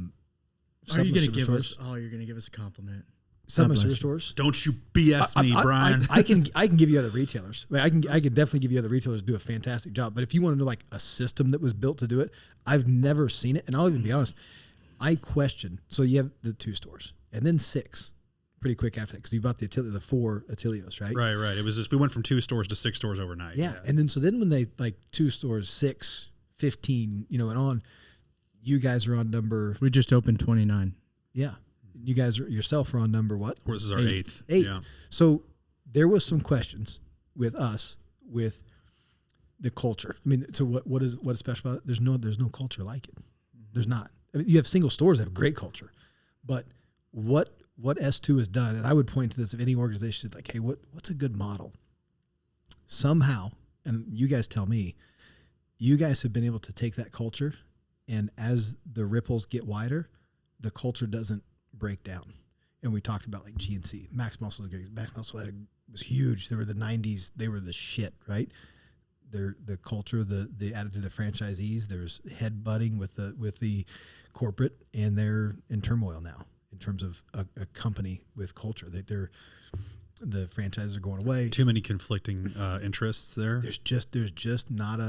you going to give stores. us? Oh, you're going to give us a compliment. Supplement God bless stores? Don't you BS me, Brian. I can give you other retailers. I can definitely give you other retailers who do a fantastic job. But if you want to know like a system that was built to do it, I've never seen it. And I'll even be honest, I question. So you have the 2 stores and then 6 pretty quick after that because you bought the 4 Atelios, right? Right. It was just we went from 2 stores to 6 stores overnight. Yeah. And then when they like 2 stores, 6, 15, and on, you guys are on number. We just opened 29. Yeah. You guys yourself are on number what? Of course, this is our 8th. 8. Yeah. So there was some questions with us with the culture. I mean, so what is special about it? There's no culture like it. There's not. I mean, you have single stores that have great culture, but what S2 has done, and I would point to this if any organization is like, hey, what's a good model? Somehow, and you guys tell me, you guys have been able to take that culture, and as the ripples get wider, the culture doesn't break down. And we talked about like GNC. Max Muscle was huge. They were the 90s. They were the shit, right? The culture, the attitude of the franchisees. There's headbutting with the corporate, and they're in turmoil now in terms of a company with culture. The franchises are going away. Too many conflicting interests there. There's just not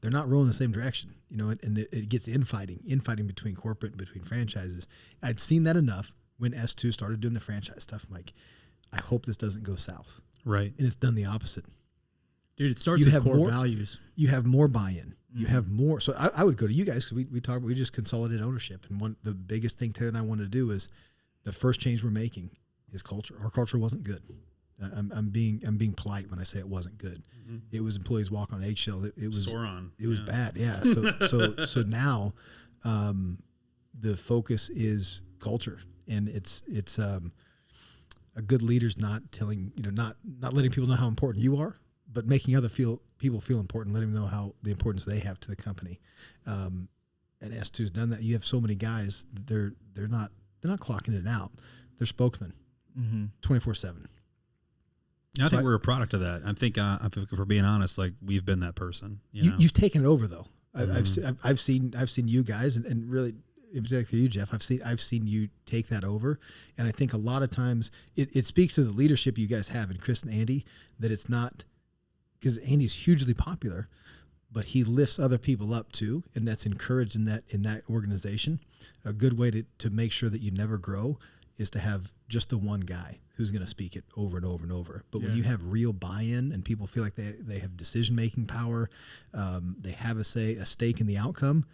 they're not rolling the same direction, and it gets infighting between corporate and between franchises. I'd seen that enough when S2 started doing the franchise stuff. I'm like, I hope this doesn't go south. Right. And it's done the opposite. Dude, it starts with core values. You have more buy-in. You have more. So I would go to you guys because we just consolidated ownership. And the biggest thing Taylor and I wanted to do is the first change we're making is culture. Our culture wasn't good. I'm being polite when I say it wasn't good. Mm-hmm. It was employees walking on eggshells. It was Sauron. It was bad. Yeah. So now, the focus is culture, and it's a good leader's not telling, not letting people know how important you are, but making people feel important, letting them know how the importance they have to the company. And S2's done that. You have so many guys, they're not clocking it out. They're spokesmen 24/7. I think we're a product of that. I think if we're being honest, like we've been that person. You've taken it over though. I've seen you guys, and really, in particular you, Jeff. I've seen you take that over, and I think a lot of times it speaks to the leadership you guys have, and Chris and Andy, that it's not because Andy's hugely popular, but he lifts other people up too, and that's encouraged in that organization. A good way to make sure that you never grow is to have just the one guy who's going to speak it over and over and over. But when you have real buy-in and people feel like they have decision-making power, they have a stake in the outcome,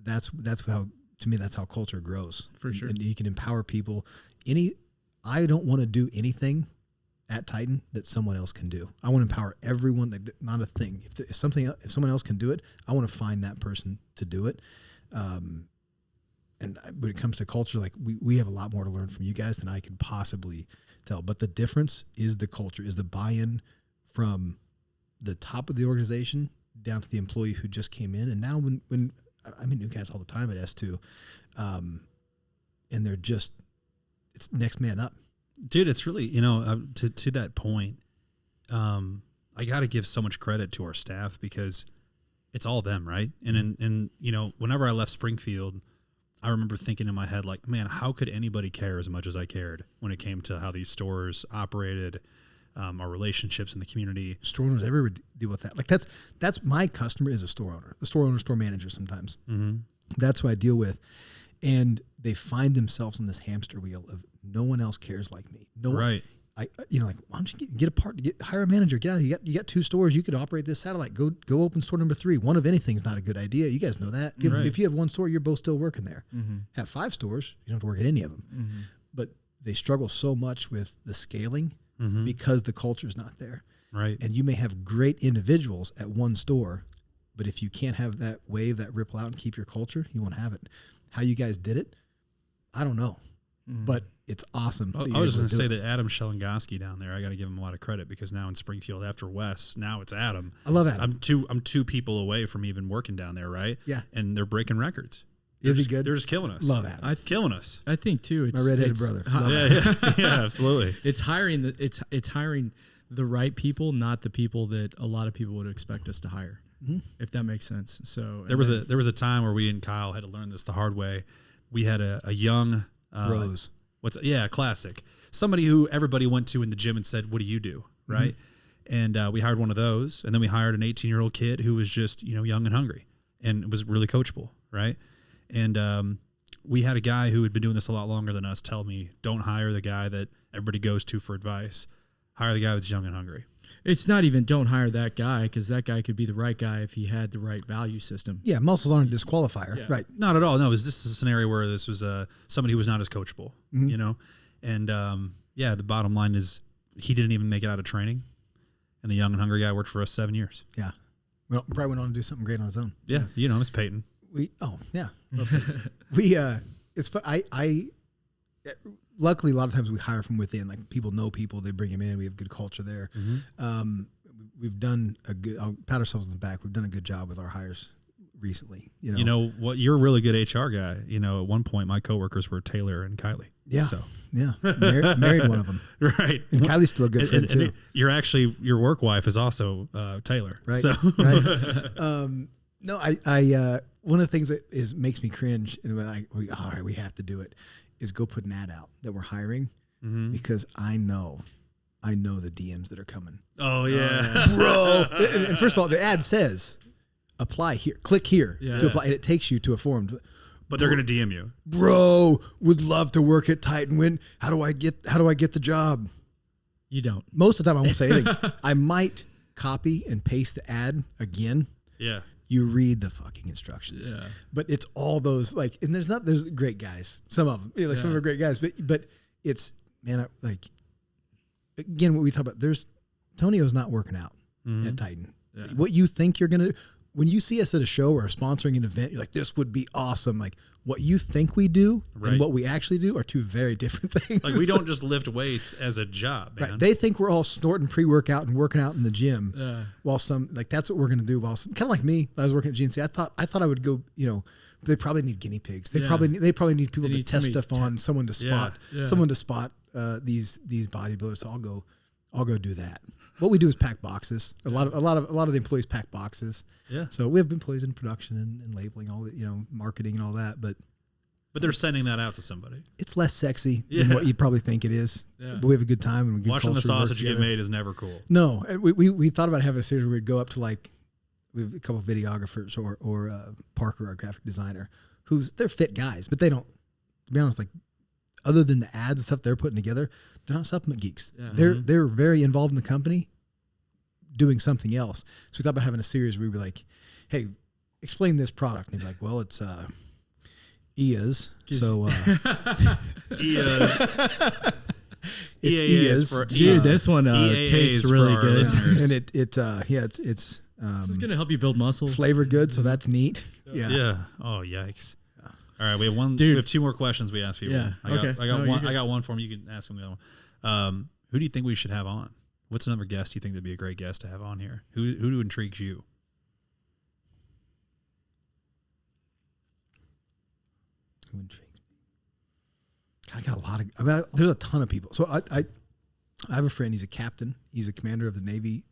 that's how, to me, that's how culture grows. For sure. And you can empower people. I don't want to do anything at Titan that someone else can do. I want to empower everyone, not a thing. If someone else can do it, I want to find that person to do it. And when it comes to culture, like we have a lot more to learn from you guys than I could possibly tell. But the difference is the culture, is the buy-in from the top of the organization down to the employee who just came in. And now when I meet new guys all the time at S2, and they're just, it's next man up. Dude, it's really, to that point, I got to give so much credit to our staff because it's all them, right? And whenever I left Springfield, I remember thinking in my head, like, man, how could anybody care as much as I cared when it came to how these stores operated, our relationships in the community. Store owners everywhere deal with that. Like that's my customer is a store owner, store manager sometimes. Mm-hmm. That's who I deal with. And they find themselves in this hamster wheel of no one else cares like me. No right. Like, why don't you get a part, hire a manager, get out. You got 2 stores. You could operate this satellite. Go open store number 3. One of anything's not a good idea. You guys know that. If you have 1 store, you're both still working there. Mm-hmm. Have 5 stores, you don't have to work at any of them. Mm-hmm. But they struggle so much with the scaling because the culture is not there. Right. And you may have great individuals at 1 store, but if you can't have that wave, that ripple out and keep your culture, you won't have it. How you guys did it, I don't know. But it's awesome. I was going to say that Adam Shelengoski down there, I got to give him a lot of credit because now in Springfield after Wes, now it's Adam. I love Adam. I'm two people away from even working down there, right? Yeah. And they're breaking records. Is he good? They're just killing us. Love Adam. Killing us. I think too. It's my redheaded brother. Yeah, absolutely. It's hiring the right people, not the people that a lot of people would expect us to hire. Mm-hmm. If that makes sense. So there was a time where we and Kyle had to learn this the hard way. We had a young Rose. Classic. Somebody who everybody went to in the gym and said, "What do you do?" Right? Mm-hmm. And we hired one of those, and then we hired an 18-year-old kid who was just young and hungry, and was really coachable, right? And we had a guy who had been doing this a lot longer than us tell me, "Don't hire the guy that everybody goes to for advice. Hire the guy that's young and hungry." It's not even don't hire that guy because that guy could be the right guy if he had the right value system. Yeah, muscles aren't a disqualifier, right? Not at all. No, this is a scenario where this was somebody who was not as coachable, And the bottom line is he didn't even make it out of training, and the young and hungry guy worked for us 7 years. Yeah, well, probably went on to do something great on his own. Yeah, it's Peyton. It's fun. Luckily, a lot of times we hire from within. Like people know people, they bring them in. We have good culture there. Mm-hmm. We've done I'll pat ourselves on the back. We've done a good job with our hires recently. You know what? You're a really good HR guy. At one point, my coworkers were Taylor and Kylie. Yeah. So. Yeah. Married one of them. Right. And Kylie's still a good friend too. Your work wife is also Taylor. Right. So. Right. No, I one of the things that makes me cringe, and when we have to do it, is go put an ad out that we're hiring because I know the DMs that are coming. Oh yeah, bro. And first of all, the ad says apply here, click here to apply, and it takes you to a form. But they're gonna DM you, bro. Would love to work at Titan. How do I get the job? You don't. Most of the time, I won't say anything. I might copy and paste the ad again. Yeah. You read the fucking instructions, but it's all those and there's great guys. Some of them, some of them are great guys, but it's again, what we talk about, Tonio's not working out at Titan. Yeah. What you think you're going to, when you see us at a show or sponsoring an event, you're like, this would be awesome. Like what you think we do and what we actually do are two very different things. Like we don't just lift weights as a job, man. Right. They think we're all snorting pre-workout and working out in the gym while that's what we're going to do. While kind of like me, I was working at GNC. I thought I would go, they probably need guinea pigs. They probably need people to test stuff on someone to spot these bodybuilders. So I'll go do that. What we do is pack boxes. A lot of the employees pack boxes. Yeah. So we have employees in production and labeling, all the marketing and all that. But they're sending that out to somebody. It's less sexy than what you probably think it is. Yeah. But we have a good time and watching the sausage get made is never cool. No, we thought about having a series where we'd go up to we have a couple of videographers or Parker, our graphic designer, they're fit guys, but they don't. To be honest, other than the ads and stuff they're putting together, they're not supplement geeks. Yeah. They're very involved in the company doing something else. So we thought about having a series where we'd be like, hey, explain this product. And they'd be like, well, it's EAs. So EAs. EAs. Dude, this one tastes really good. And it's this is gonna help you build muscle. Flavored good, so that's neat. Yeah. Yeah. Oh, yikes. All right, we have We have 2 more questions we asked people. Yeah. I got one for them. You can ask them the other one. Who do you think we should have on? What's another guest you think that'd be a great guest to have on here? Who intrigues you? Who intrigues me? I got there's a ton of people. So I have a friend. He's a captain. He's a commander of the Navy.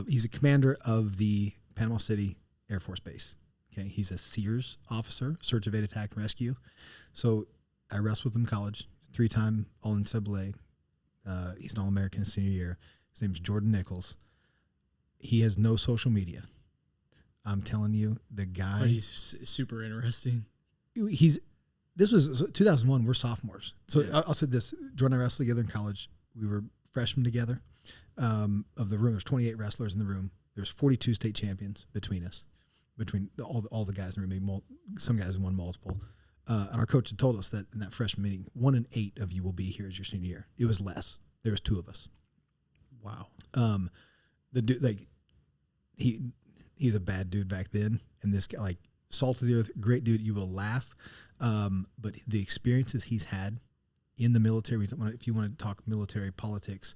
He's a commander of the Panama City Air Force Base. Okay, he's a Sears officer, Search, Evade, Attack, and Rescue. So I wrestled with him in college, 3-time All NCAA. He's an All-American senior year. His name's Jordan Nichols. He has no social media. I'm telling you, the guy. Oh, he's super interesting. This was 2001. We're sophomores. So I'll say this: Jordan and I wrestled together in college. We were freshmen together. Of the room, there's 28 wrestlers in the room. There's 42 state champions between us. Between all the guys in the room, maybe some guys won multiple. And our coach had told us that in that freshman meeting, 1 in 8 of you will be here as your senior year. It was less. There was 2 of us. Wow. The dude, he's a bad dude back then, and this guy, salt of the earth, great dude. You will laugh, but the experiences he's had in the military. If you want to talk military politics.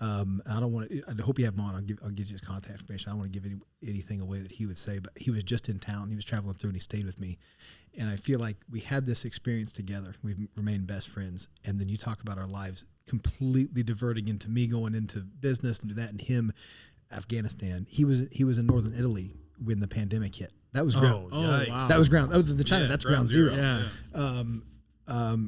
I don't want to. I hope you have him on. I'll give you his contact information. I don't want to give anything away that he would say, but he was just in town. He was traveling through, and he stayed with me. And I feel like we had this experience together. We've remained best friends. And then you talk about our lives completely diverting into me going into business and do that, and him, Afghanistan. He was in northern Italy when the pandemic hit. That was ground. Wow. That was ground. Other than China, that's ground zero. Yeah.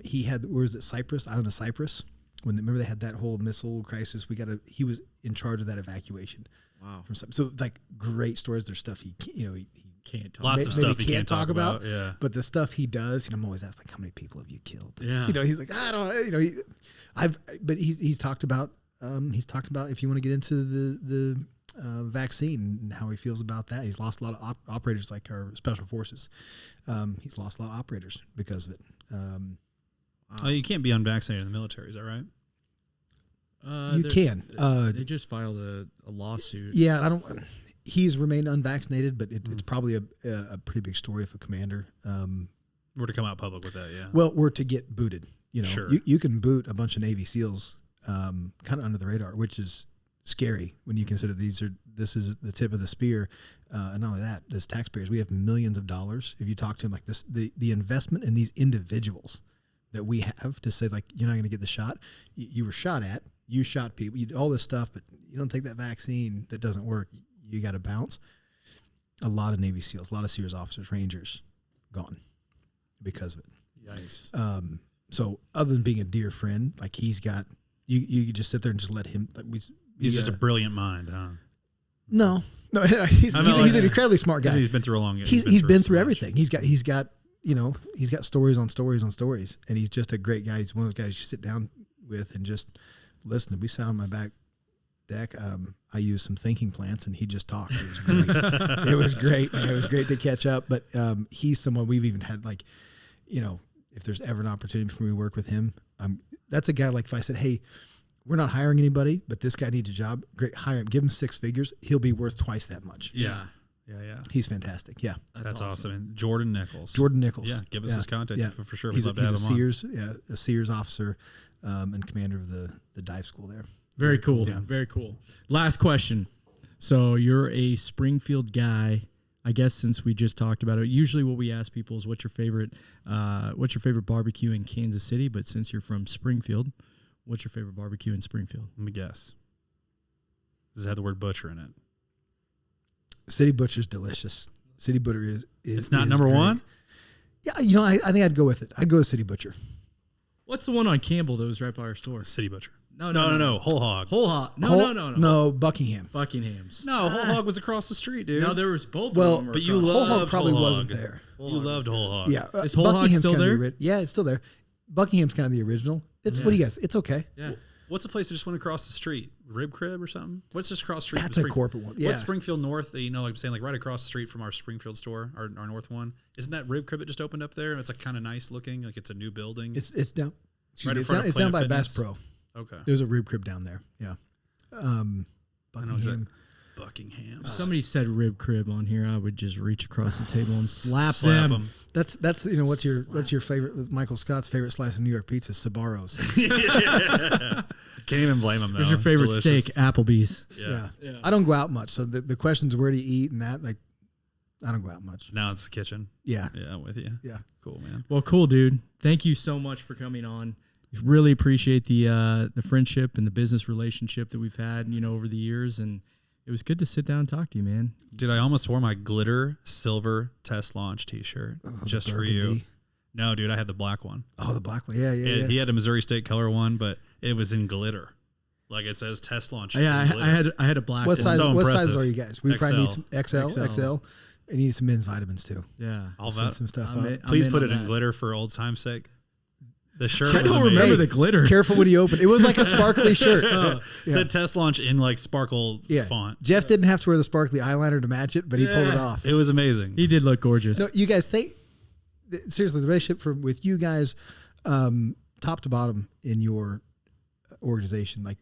He had, where is it? Cyprus, island of Cyprus. Remember they had that whole missile crisis. He was in charge of that evacuation. Wow. So great stories. There's stuff he can't talk. Lots of stuff he can't talk about. Yeah. But the stuff he does, I'm always asked how many people have you killed? Yeah. He's like, I don't know. But he's talked about if you want to get into the vaccine and how he feels about that. He's lost a lot of operators, like our special forces. He's lost a lot of operators because of it. Oh, you can't be unvaccinated in the military, is that right? You can. They just filed a lawsuit. Yeah, he's remained unvaccinated, but it's probably a pretty big story if a commander were to come out public with that. Yeah. Well, we're to get booted. Sure. You can boot a bunch of Navy SEALs kind of under the radar, which is scary when you consider this is the tip of the spear. And not only that, as taxpayers, we have millions of dollars. If you talk to them like this, the investment in these individuals that we have to say, you're not going to get the shot. You were shot at. You shot people. You did all this stuff, but you don't take that vaccine that doesn't work. You got to bounce. A lot of Navy SEALs, a lot of Sears officers, Rangers, gone because of it. Yikes. So other than being a dear friend, he's got, you could just sit there and just let him. He's just a brilliant mind, huh? No, he's an incredibly smart guy. He's been through a long. He's been through everything. He's got stories on stories on stories, and he's just a great guy. He's one of those guys you sit down with and just listen. We sat on my back deck. I used some thinking plants, and he just talked. It was great. It was great, man. It was great to catch up. But he's someone we've even had if there's ever an opportunity for me to work with him, that's a guy. If I said, hey, we're not hiring anybody, but this guy needs a job. Great, hire him. Give him 6 figures. He'll be worth twice that much. Yeah. He's fantastic. Yeah. That's awesome. And Jordan Nichols. Yeah. Give us his contact for sure. We'd He's love to have him on. a Sears officer and commander of the dive school there. Very cool. Yeah. Very cool. Last question. So you're a Springfield guy. I guess since we just talked about it, usually what we ask people is what's your favorite barbecue in Kansas City? But since you're from Springfield, what's your favorite barbecue in Springfield? Let me guess. Does it have the word butcher in it? City Butcher's delicious. City Butcher is it's not is number great. one? Yeah, I think I'd go with it. I'd go with City Butcher. What's the one on Campbell that was right by our store? City Butcher. No. Whole hog. Whole hog. No. No, Buckingham. Buckingham's. No, Whole Hog was across the street, dude. No, there was both Well, of them. but you Whole loved Hog probably Whole wasn't Hog. there. You loved Whole Hog. Yeah. Is Whole Hog still kinda there? Yeah, it's still there. Buckingham's kind of the original. It's what do you guys? It's okay. Yeah. What's the place that just went across the street? Rib Crib or something? What's just across the street? That's from a corporate one. Yeah. What's Springfield North? Like I'm saying, like right across the street from our Springfield store, our north one. Isn't that Rib Crib that just opened up there? It's like kind of nice looking, like it's a new building. It's down. Right in It's front down, of it's down by Planet Bass Fitness? Pro. Okay. There's a rib crib down there. Yeah. I know Buckingham. exactly. Buckingham. If somebody said rib crib on here, I would just reach across the table and slap Slap them. 'em. That's what's your favorite? Michael Scott's favorite slice of New York pizza, Sbarro's. Can't even blame him though. Where's your It's favorite delicious. steak? Applebee's. Yeah. Yeah. I don't go out much, so the questions where do you eat and that I don't go out much. Now it's the kitchen. Yeah. Yeah, I'm with you. Yeah. Cool, man. Well, cool, dude. Thank you so much for coming on. Really appreciate the friendship and the business relationship that we've had, over the years, and it was good to sit down and talk to you, man. Dude, I almost wore my glitter silver test launch T-shirt just for you. Burgundy. No, dude, I had the black one. Oh, the black one. Yeah. He had a Missouri State color one, but it was in glitter. Like it says test launch. Yeah, in glitter. I had a black What one. size? so What size impressive. are you guys? We probably need XL. some XL. And you need some men's vitamins too. Yeah. All Send that. some stuff I'm up. in- Please I'm put on it in that. glitter for old time's sake. The shirt I was don't amazing. remember the glitter. Careful when you open. It was like a sparkly shirt. It said test launch in like sparkle font. Jeff didn't have to wear the sparkly eyeliner to match it, but he pulled it off. It was amazing. He did look gorgeous. No, you guys think seriously the relationship with you guys, top to bottom in your organization, like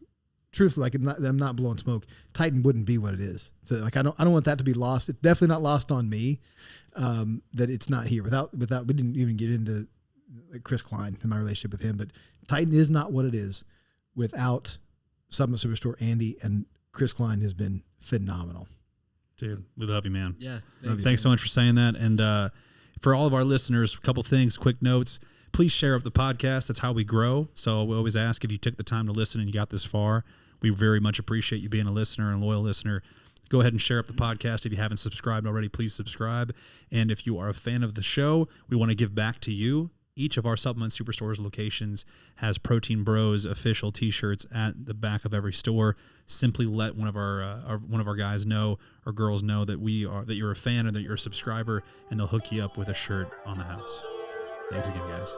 truthfully, like I'm not blowing smoke. Titan wouldn't be what it is. So like I don't want that to be lost. It's definitely not lost on me that it's not here. Without we didn't even get into like Chris Klein and my relationship with him, but Titan is not what it is without Supplement Superstore Andy, and Chris Klein has been phenomenal. Dude, we love you, man. Yeah. Thanks so much for saying that. And for all of our listeners, a couple things, quick notes. Please share up the podcast. That's how we grow. So we always ask if you took the time to listen and you got this far. We very much appreciate you being a listener and a loyal listener. Go ahead and share up the podcast. If you haven't subscribed already, please subscribe. And if you are a fan of the show, we want to give back to you. Each of our Supplement Superstores locations has Protein Bros official T-shirts at the back of every store. Simply let one of our guys know or girls know that that you're a fan or that you're a subscriber, and they'll hook you up with a shirt on the house. Thanks again, guys.